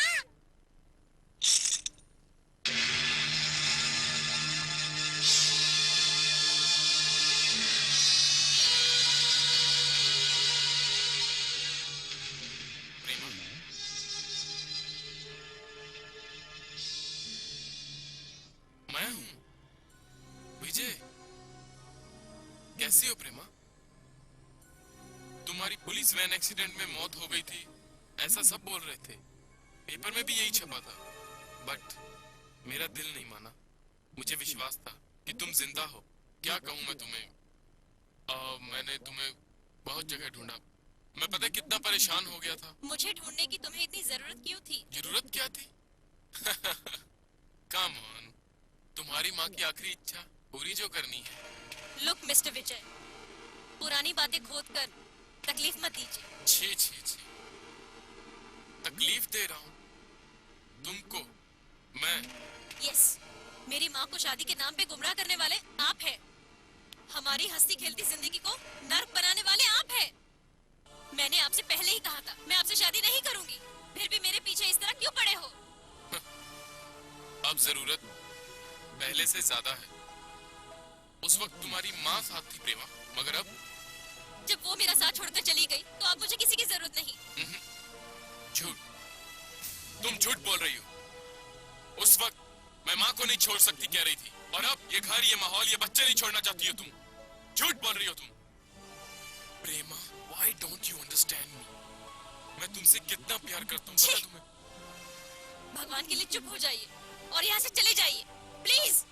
प्रेमा, मैं हूँ विजय। कैसी हो प्रेमा? तुम्हारी पुलिस वैन एक्सीडेंट में मौत हो गई थी, ऐसा सब बोल रहे थे। पेपर में भी यही छपा था, बट मेरा दिल नहीं माना। मुझे विश्वास था कि तुम जिंदा हो। क्या कहूँ मैं तुम्हें? मैंने तुम्हें बहुत जगह ढूंढा। मैं पता है कितना परेशान हो गया था। मुझे ढूंढने की तुम्हें इतनी जरूरत क्यों थी? जरूरत क्या थी? कम ऑन, तुम्हारी माँ की आखिरी इच्छा पूरी जो करनी है। लुक मिस्टर विजय, पुरानी बातें खोद कर तकलीफ मत दीजिए। छी छी छी, तकलीफ दे रहा हूँ? तुमको मैं यस, मेरी माँ को शादी के नाम पे गुमराह करने वाले आप हैं। हमारी हंसती खेलती जिंदगी को नर्क बनाने वाले आप हैं। मैंने आपसे पहले ही कहा था मैं आपसे शादी नहीं करूंगी, फिर भी मेरे पीछे इस तरह क्यों पड़े हो? अब जरूरत पहले से ज्यादा है। उस वक्त तुम्हारी माँ साथ थी प्रेमा, मगर अब जब वो मेरा साथ छोड़कर चली गई तो अब मुझे किसी की जरूरत नहीं। झूठ, तुम झूठ बोल रही हो। उस वक्त मैं माँ को नहीं छोड़ सकती कह रही थी, और अब ये घर, ये माहौल, ये बच्चे नहीं छोड़ना चाहती हो तुम। झूठ बोल रही हो तुम। प्रेमा, why don't you understand me? मैं तुमसे कितना प्यार करता हूँ पता तुम्हें? भगवान के लिए चुप हो जाइए और यहाँ से चले जाइए प्लीज।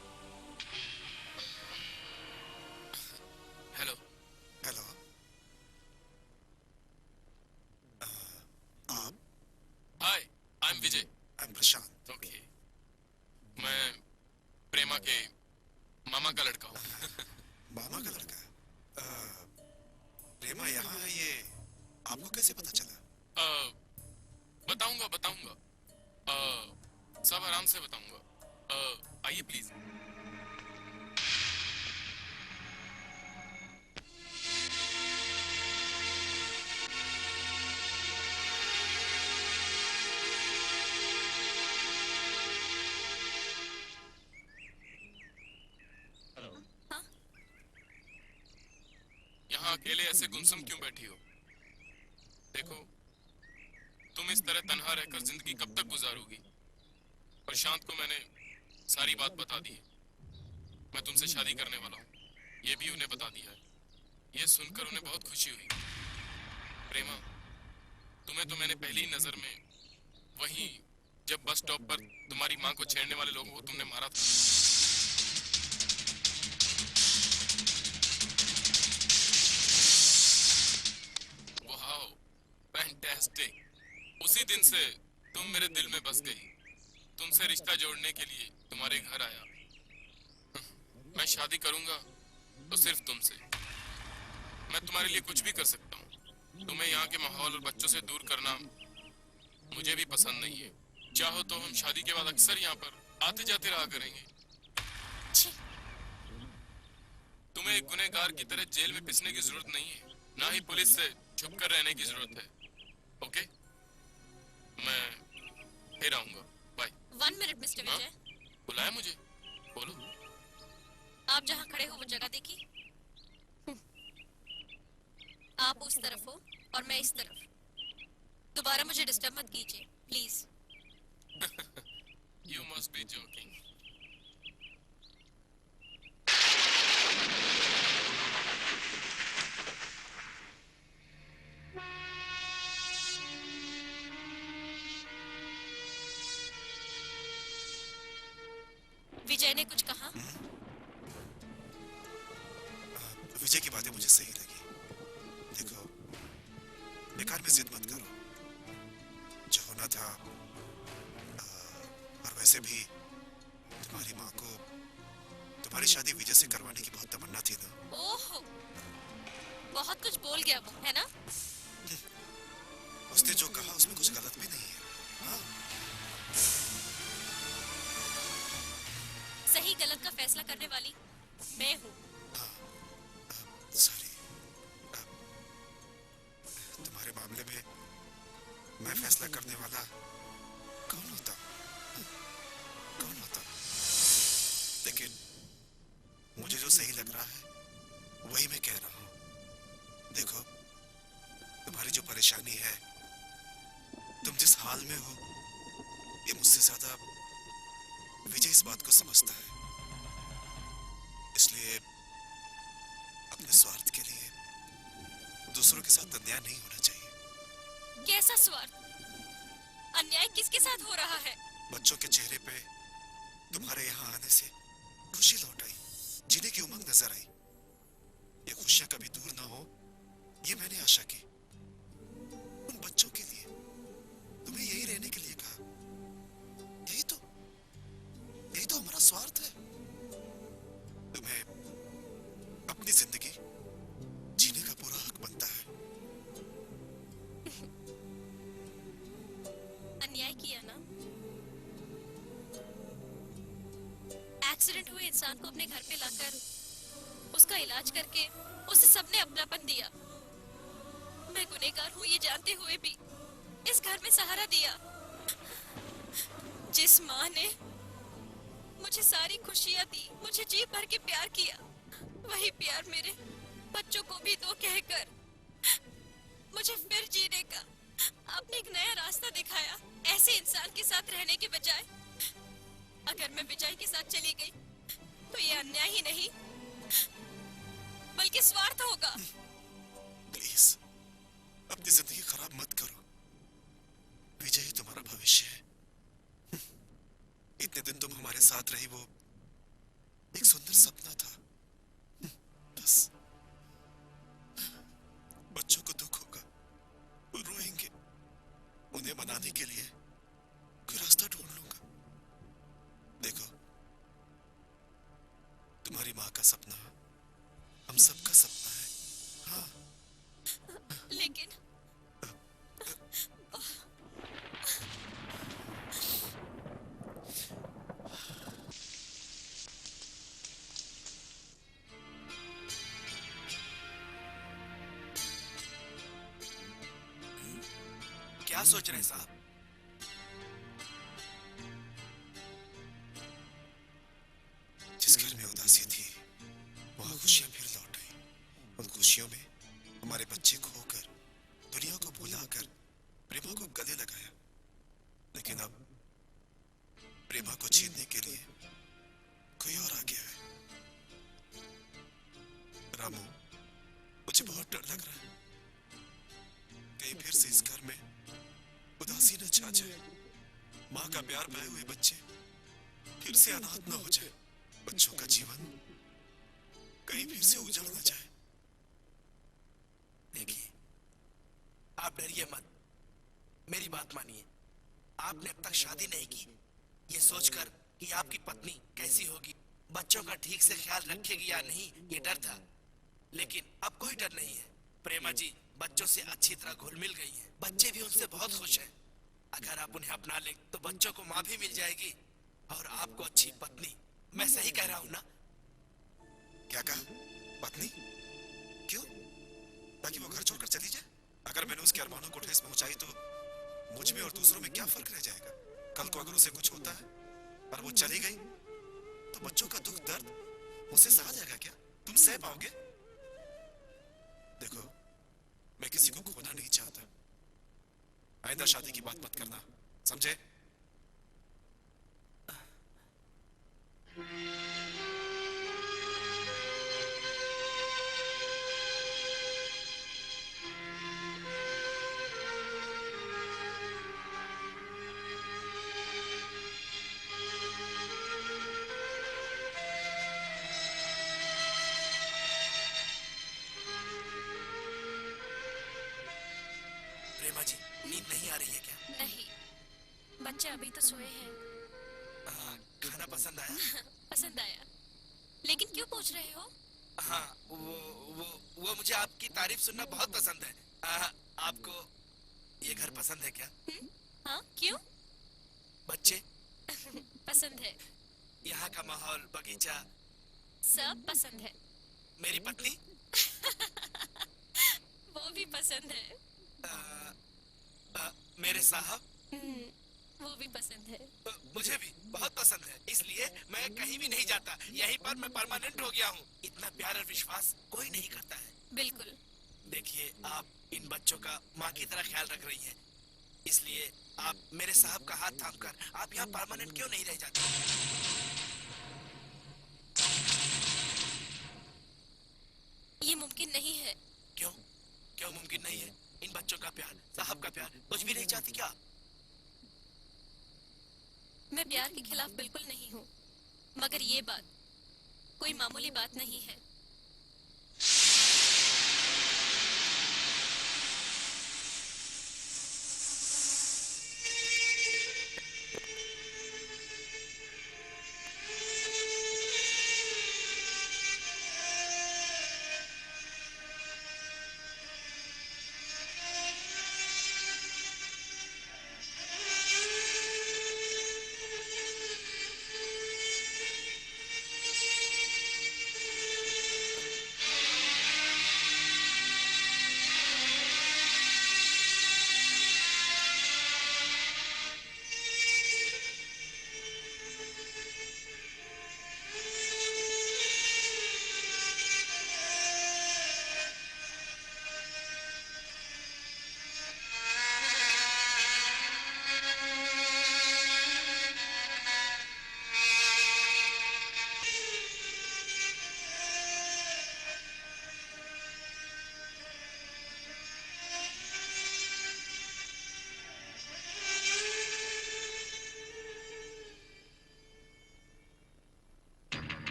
हेलो। हेलो, आप? Hi, I am Vijay. I am Prashant. Okay, मैं प्रेमा के मामा का लड़का हूँ। मामा का लड़का? प्रेमा यहाँ है, ये आपको कैसे पता चला? बताऊंगा बताऊंगा, सब आराम से बताऊंगा। आइए प्लीज। यहाँ अकेले ऐसे गुमसुम क्यों बैठी हो? देखो, तुम इस तरह तन्हा रहकर जिंदगी कब तक गुजारोगी? प्रशांत को मैंने सारी बात बता दी है। मैं तुमसे शादी करने वाला हूँ, ये भी उन्हें बता दिया है। ये सुनकर उन्हें बहुत खुशी हुई। प्रेमा, तुम्हें तो मैंने पहली नजर में, वहीं जब बस स्टॉप पर तुम्हारी माँ को छेड़ने वाले लोगों को तुमने मारा था, फैंटास्टिक। उसी दिन से तुम मेरे दिल में बस गई। तुमसे रिश्ता जोड़ने के लिए तुम्हारे घर आया। मैं शादी करूंगा तो सिर्फ तुमसे। मैं तुम्हारे लिए कुछ भी कर सकता हूँ। तुम्हें यहाँ के माहौल और बच्चों से दूर करना मुझे भी पसंद नहीं है। चाहो तो हम शादी के बाद अक्सर यहाँ पर आते जाते रहा करेंगे। तुम्हें एक गुनहगार की तरह जेल में पिसने की जरूरत नहीं है, ना ही पुलिस से छुपकर रहने की जरूरत है। ओके, मैं फिर आऊंगा। बाय। 1 मिनट मिस्टर विजय। बुलाया मुझे? बोलो। आप जहाँ खड़े हो वो जगह देखी? आप उस तरफ हो और मैं इस तरफ। दोबारा मुझे डिस्टर्ब मत कीजिए please. You must be joking. विजय ने कुछ कहा? विजय की बातें मुझे सही लगी। देखो, बेकार में जिद मत करो। जो होना था, और वैसे भी तुम्हारी माँ को तुम्हारी शादी विजय से करवाने की बहुत तमन्ना थी ना। ओहो, बहुत कुछ बोल गया वो, है ना? उसने जो कहा उसमें कुछ गलत भी नहीं है। हाँ? सही गलत का फैसला करने वाली मैं हूँ। सॉरी, तुम्हारे मामले में मैं फैसला करने वाला कौन होता? कौन होता? लेकिन मुझे जो सही लग रहा है वही मैं कह रहा हूँ। देखो, तुम्हारी जो परेशानी है, तुम जिस हाल में हो, ये मुझसे ज्यादा विजय इस बात को समझता है। इसलिए अपने स्वार्थ के लिए दूसरों के साथ अन्याय नहीं होना चाहिए। कैसा स्वार्थ? अन्याय किसके साथ हो रहा है? बच्चों के चेहरे पे तुम्हारे यहाँ आने से खुशी लौट आई, जीने की उमंग नजर आई। ये खुशियां कभी दूर ना हो, ये मैंने आशा की। उन बच्चों के लिए तुम्हें यही रहने के लिए कहा। यही तो हमारा स्वार्थ है। तुम्हें अपनी जिंदगी जीने का पूरा हक बनता है। अन्याय किया ना, एक्सीडेंट हुए इंसान को अपने घर पे लाकर उसका इलाज करके उसे सबने अपनापन दिया। मैं गुनहगार हूँ ये जानते हुए भी इस घर में सहारा दिया। जिस माँ ने मुझे सारी खुशियाँ दी, मुझे जी भर के प्यार किया, वही प्यार मेरे बच्चों को भी दो कहकर मुझे फिर जीने का आपने एक नया रास्ता दिखाया। ऐसे इंसान के साथ रहने के बजाय अगर मैं विजय के साथ चली गई तो ये अन्याय ही नहीं बल्कि स्वार्थ होगा। प्लीज अपनी जिंदगी खराब मत करो। विजय ही तुम्हारा भविष्य है। इतने दिन तुम हमारे साथ रही, वो एक सुंदर सपना था। बस बच्चों को दुख होगा, वो रोएंगे, उन्हें मनाने के लिए कोई रास्ता ढूंढ लूंगा। देखो, तुम्हारी माँ का सपना हम सबका सपना है। हाँ, लेकिन क्या सोच रहे हैं साहब? जिस घर में उदासी थी वहां खुशियां फिर लौट आई। उन खुशियों में हमारे बच्चे खोकर, दुनिया को भुलाकर प्रेमा को गले लगाया। लेकिन अब प्रेमा को छीनने के लिए कोई और आ गया है। रामू, मुझे बहुत डर लग रहा है, कहीं फिर से इस घर में उदासी न छा जाए। माँ का प्यार पाए हुए बच्चे फिर से अनाथ न हो जाए। बच्चों का जीवन कहीं फिर से उजड़ न जाए। देखिए, आप डरिए मत, मेरी बात मानिए। आपने अब तक शादी नहीं की ये सोचकर कि आपकी पत्नी कैसी होगी, बच्चों का ठीक से ख्याल रखेगी या नहीं, ये डर था। लेकिन अब कोई डर नहीं है। प्रेमा जी बच्चों से अच्छी तरह घुल मिल गई है, बच्चे भी उनसे बहुत खुश हैं। अगर आप उन्हें अपना लें तो बच्चों को माँ भी मिल जाएगी और आपको अच्छी पत्नी। मैं सही कह रहा हूँ ना? क्या कहा? पत्नी? क्यों? ताकि वो घर छोड़कर चली जाए? अगर मैंने उसके अरमानों को ठेस पहुंचाई तो मुझ में और दूसरों में क्या फर्क रह जाएगा? कल को अगर उसे कुछ होता है और वो चली गई तो बच्चों का दुख दर्द मुझसे सहा जाएगा क्या? तुम सह पाओगे? देखो, मैं किसी को खोना नहीं चाहता। आइंदा शादी की बात मत करना, समझे? प्रेमा जी, नींद नहीं आ रही है क्या? नहीं, बच्चे अभी तो सोए हैं। खाना पसंद आया? पसंद आया, लेकिन क्यों पूछ रहे हो? हाँ, वो मुझे आपकी तारीफ सुनना बहुत पसंद है। आपको ये घर पसंद है क्या? हाँ, क्यों? बच्चे? पसंद है। यहाँ का माहौल, बगीचा? सब पसंद है। मेरी पत्नी? वो भी पसंद है। मेरे साहब? वो भी पसंद है। मुझे भी बहुत पसंद है, इसलिए मैं कहीं भी नहीं जाता। यहीं पर मैं परमानेंट हो गया हूँ। इतना प्यार और विश्वास कोई नहीं करता है। बिल्कुल। देखिए, आप इन बच्चों का माँ की तरह ख्याल रख रही हैं, इसलिए आप मेरे साहब का हाथ थामकर आप यहाँ परमानेंट क्यों नहीं रह जाते? ये मुमकिन नहीं है। क्यों? क्यों मुमकिन नहीं है? इन बच्चों का प्यार, साहब का प्यार कुछ भी नहीं चाहती क्या? मैं प्यार के खिलाफ बिल्कुल नहीं हूँ, मगर ये बात कोई मामूली बात नहीं है।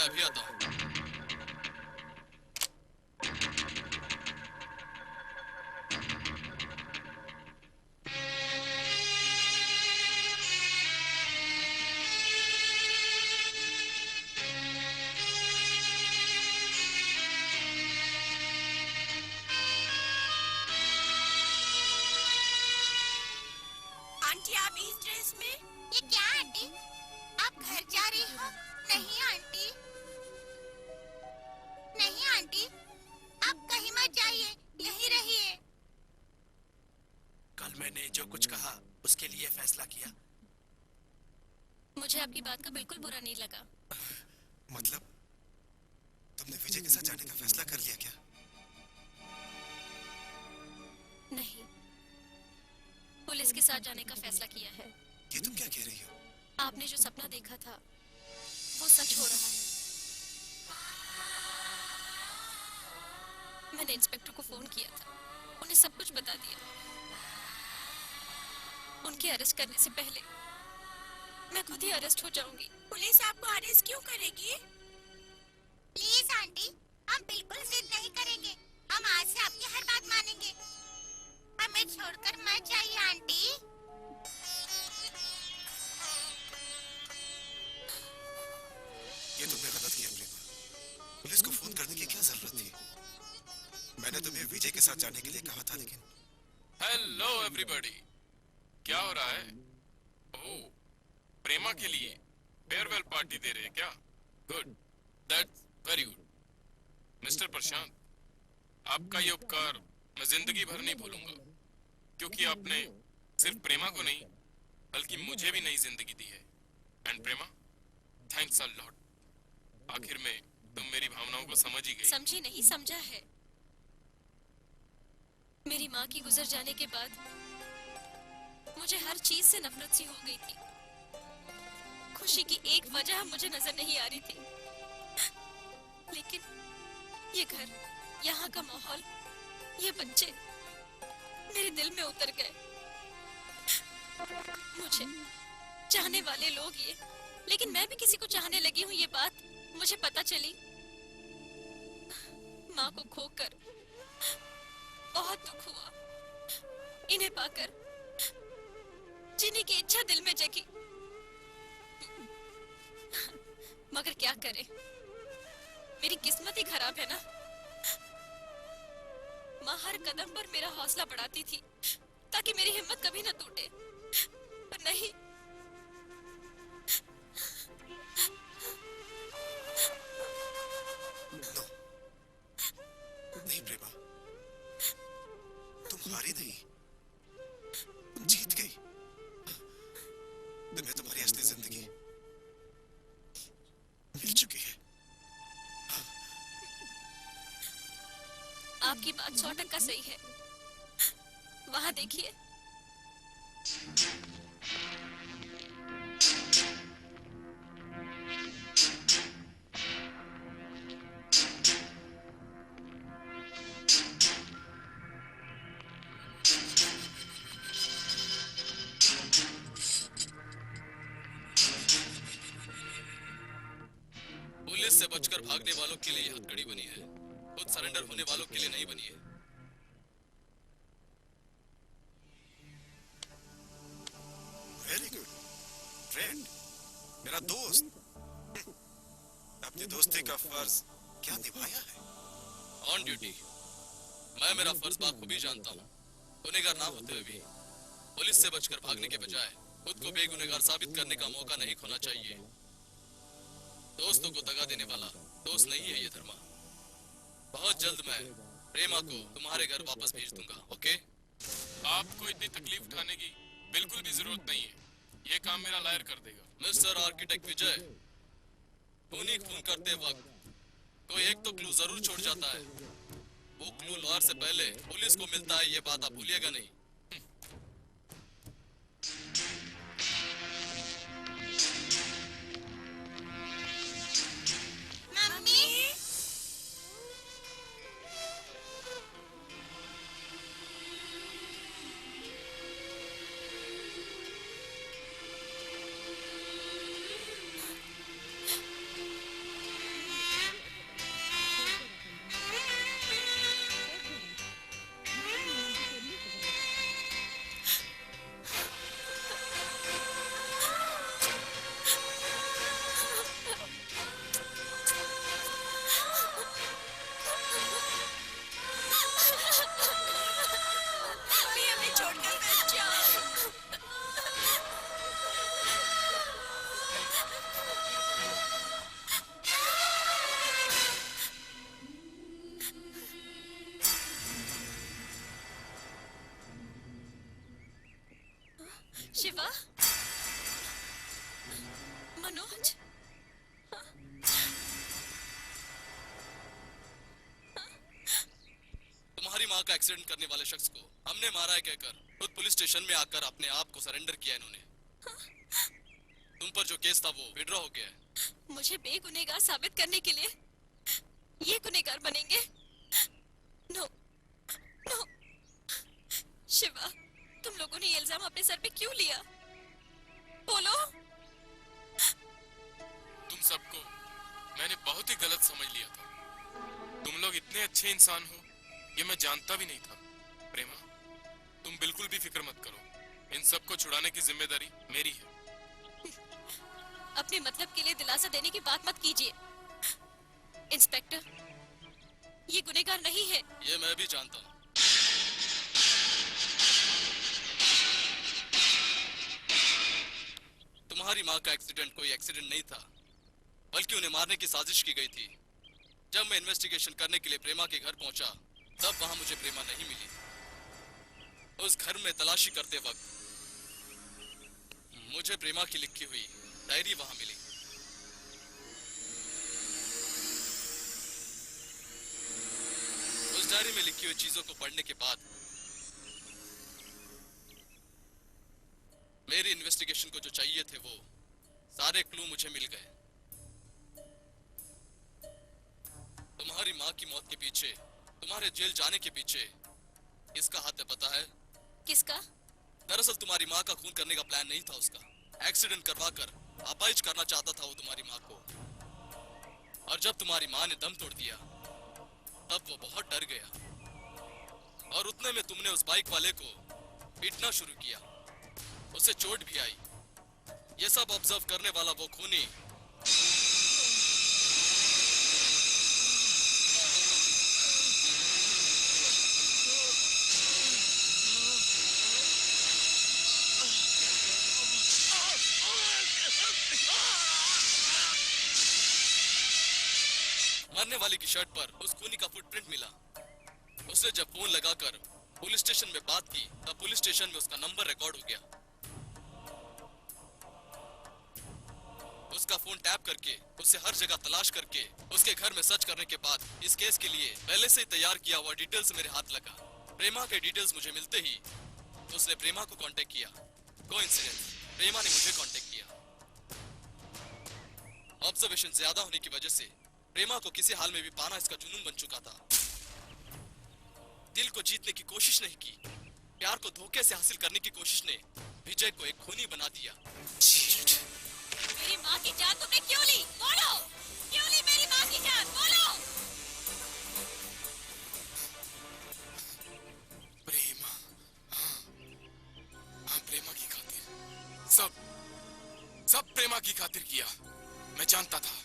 मैं अभी आता हूँ। आंटी आप इस ड्रेस में? ये क्या आंटी? आप घर जा रही हो? नहीं आंटी, नहीं आंटी, आप कहीं मत जाइए, यहीं रहिए। कल मैंने जो कुछ कहा उसके लिए फैसला किया। मुझे आपकी बात का बिल्कुल बुरा नहीं लगा। मतलब तुमने विजय के साथ जाने का फैसला कर लिया क्या? नहीं, पुलिस के साथ जाने का फैसला किया है। ये तुम क्या कह रही हो? आपने जो सपना देखा था वो सच हो रहा है। मैंने इंस्पेक्टर को फोन किया था, उन्हें सब कुछ बता दिया। उनके अरेस्ट करने से पहले मैं खुद ही अरेस्ट हो जाऊंगी। पुलिस आपको अरेस्ट क्यों करेगी? प्लीज आंटी, हम बिल्कुल जिद नहीं करेंगे। हम आज से आपकी हर बात मानेंगे। हमें छोड़कर मत जाइए आंटी। ये तुमने गलत किया प्रेमा। पुलिस को फोन करने की क्या जरूरत थी? मैंने तुम्हें विजय के साथ जाने के लिए कहा था, लेकिन हेलो एवरीबॉडी, क्या हो रहा है? ओह, प्रेमा के लिए फेयरवेल पार्टी दे रहे हैं क्या? Good, that's very good. Mister Prashant, आपका ये उपकार मैं जिंदगी भर नहीं भूलूंगा, क्योंकि आपने सिर्फ प्रेमा को नहीं बल्कि मुझे भी नई जिंदगी दी है। And Prema, thanks a lot. आखिर में तुम मेरी भावनाओं को समझ ही गई। समझी नहीं, समझा है। मेरी माँ की गुजर जाने के बाद मुझे हर चीज से नफरत सी हो गई थी। खुशी की एक वजह मुझे नजर नहीं आ रही थी, लेकिन ये घर, यहाँ का माहौल, ये बच्चे मेरे दिल में उतर गए। मुझे चाहने वाले लोग ये, लेकिन मैं भी किसी को चाहने लगी हूँ, ये बात मुझे पता चली। माँ को खोकर बहुत दुख हुआ। इन्हें पाकर जीने की इच्छा दिल में जगी, मगर क्या करे, मेरी किस्मत ही खराब है ना। माँ हर कदम पर मेरा हौसला बढ़ाती थी ताकि मेरी हिम्मत कभी न टूटे, पर नहीं। नहीं प्रेमा, तुम हारी नहीं, तुम जीत गई। तुम्हें तुम्हारी असली जिंदगी मिल चुकी है। आपकी बात 100% सही है। वहां देखिए, पुलिस से बचकर भागने वालों के लिए हथकड़ी बनी है, खुद सरेंडर होने वालों के लिए नहीं बनी है। वेरी गुड फ्रेंड, मेरा दोस्त। अपनी दोस्ती का फर्ज क्या निभाया है? On duty. मैं मेरा फर्ज बाखूबी जानता हूँ। गुनहगार ना होते हुए भी पुलिस से बचकर भागने के बजाय खुद को बेगुनहगार साबित करने का मौका नहीं खोना चाहिए। दोस्तों को दगा देने वाला दोस्त नहीं है ये धर्मा। बहुत जल्द मैं प्रेमा को तुम्हारे घर वापस भेज दूंगा, ओके? आपको इतनी तकलीफ उठाने की बिल्कुल भी जरूरत नहीं है, ये काम मेरा लायर कर देगा। मिस्टर आर्किटेक्ट विजय, खूनी खून करते वक्त कोई एक तो क्लू जरूर छोड़ जाता है। वो क्लू लॉयर से पहले पुलिस को मिलता है, ये बात आप भूलिएगा नहीं। मम्मी, एक्सीडेंट करने वाले शख्स को हमने मारा है कहकर खुद पुलिस स्टेशन में आकर अपने आप को सरेंडर किया इन्होंने। तुम पर जो केस था वो विड्रॉ हो गया है। मुझे बेगुनहगार साबित करने के लिए ये गुनहगार बनेंगे? No no. शिवा, तुम लोगों ने ये इल्जाम अपने सर पे क्यों लिया? बोलो। तुम सबको मैंने बहुत ही गलत समझ लिया था। तुम लोग इतने अच्छे इंसान हो ये मैं जानता भी नहीं था। प्रेमा, तुम बिल्कुल भी फिक्र मत करो, इन सबको छुड़ाने की जिम्मेदारी मेरी है। अपने मतलब के लिए दिलासा देने की बात मत कीजिए इंस्पेक्टर, ये गुनहगार नहीं है। ये मैं भी जानता हूँ। तुम्हारी माँ का एक्सीडेंट कोई एक्सीडेंट नहीं था, बल्कि उन्हें मारने की साजिश की गई थी। जब मैं इन्वेस्टिगेशन करने के लिए प्रेमा के घर पहुंचा, तब वहां मुझे प्रेमा नहीं मिली। उस घर में तलाशी करते वक्त मुझे प्रेमा की लिखी हुई डायरी वहां मिली। उस डायरी में लिखी हुई चीजों को पढ़ने के बाद मेरी इन्वेस्टिगेशन को जो चाहिए थे वो सारे क्लू मुझे मिल गए। तुम्हारी माँ की मौत के पीछे, तुम्हारे जेल जाने के पीछे किसका हाथ है पता है? किसका? दरअसल तुम्हारी माँ का खून करने का प्लान नहीं था उसका। एक्सीडेंट करवाकर अपाहिज करना चाहता था वो तुम्हारी माँ को। और जब तुम्हारी माँ ने दम तोड़ दिया तब वो बहुत डर गया और उतने में तुमने उस बाइक वाले को पीटना शुरू किया। उसे चोट भी आई। ये सब ऑब्जर्व करने वाला वो खूनी मरने वाले की शर्ट पर उस खूनी का फुटप्रिंट मिला। उसने जब फोन लगाकर पुलिस स्टेशन में बात की तब पुलिस स्टेशन में उसका नंबर रिकॉर्ड हो गया। उसका फोन टैप करके उसे हर जगह तलाश करके उसके घर में सर्च करने के बाद इस केस के लिए पहले से ही तैयार किया हुआ डिटेल्स मेरे हाथ लगा। प्रेमा के डिटेल्स मुझे मिलते ही उसने प्रेमा को कांटेक्ट किया। कोइंसिडेंस, प्रेमा ने मुझे कांटेक्ट किया। ऑब्जर्वेशन ज्यादा होने की वजह से प्रेमा को किसी हाल में भी पाना इसका जुनून बन चुका था। दिल को जीतने की कोशिश नहीं की, प्यार को धोखे से हासिल करने की कोशिश ने विजय को एक खूनी बना दिया। मेरी माँ की जान तुमने क्यों ली? बोलो, क्यों ली मेरी माँ की जान? बोलो। प्रेमा, हाँ प्रेमा की खातिर, सब प्रेमा की खातिर किया। मैं जानता था,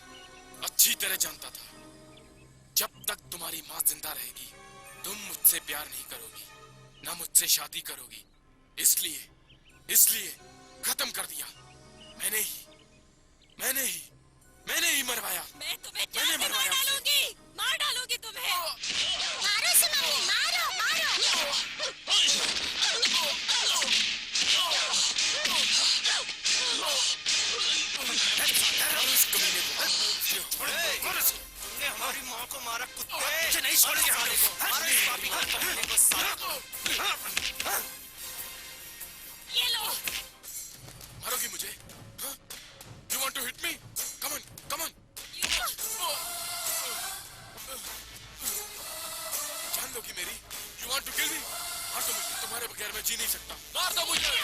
अच्छी तरह जानता था, जब तक तुम्हारी माँ जिंदा रहेगी तुम मुझसे प्यार नहीं करोगी, ना मुझसे शादी करोगी। इसलिए खत्म कर दिया। मैंने ही मरवाया। मैं तुम्हें जान से मार डालूंगी तुम्हें। मारो सुनाई, मारो मारो। तुमने हमारी माँ को मारा कुत्ते। नहीं छोड़ेंगे हम लोग को। ये लो। मारोगी मुझे? You want to hit me? Come on. जान लोगी मेरी? You want to kill me? मार दो मुझे, तुम्हारे बगैर मैं जी नहीं सकता। मार दो मुझे।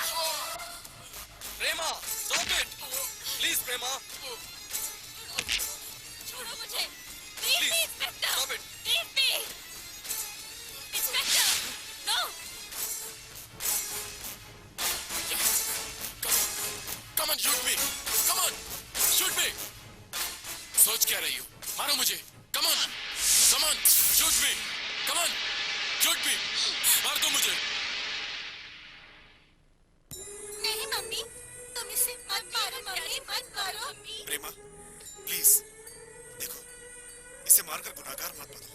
प्रेमा, stop it! Please, प्रेमा। छोड़ो मुझे। Leave me, inspector. Stop it! Leave me, inspector. No. Come on, shoot me. Come on, shoot me. सोच क्या रही हो? मारो मुझे। Come on, shoot me. Come on, shoot me. मार दो मुझे। नहीं मम्मी, तुम इसे मत मारो मम्मी, मत मारो। प्रेमा, प्लीज देखो, इसे मारकर गुनाहगार मत बनो।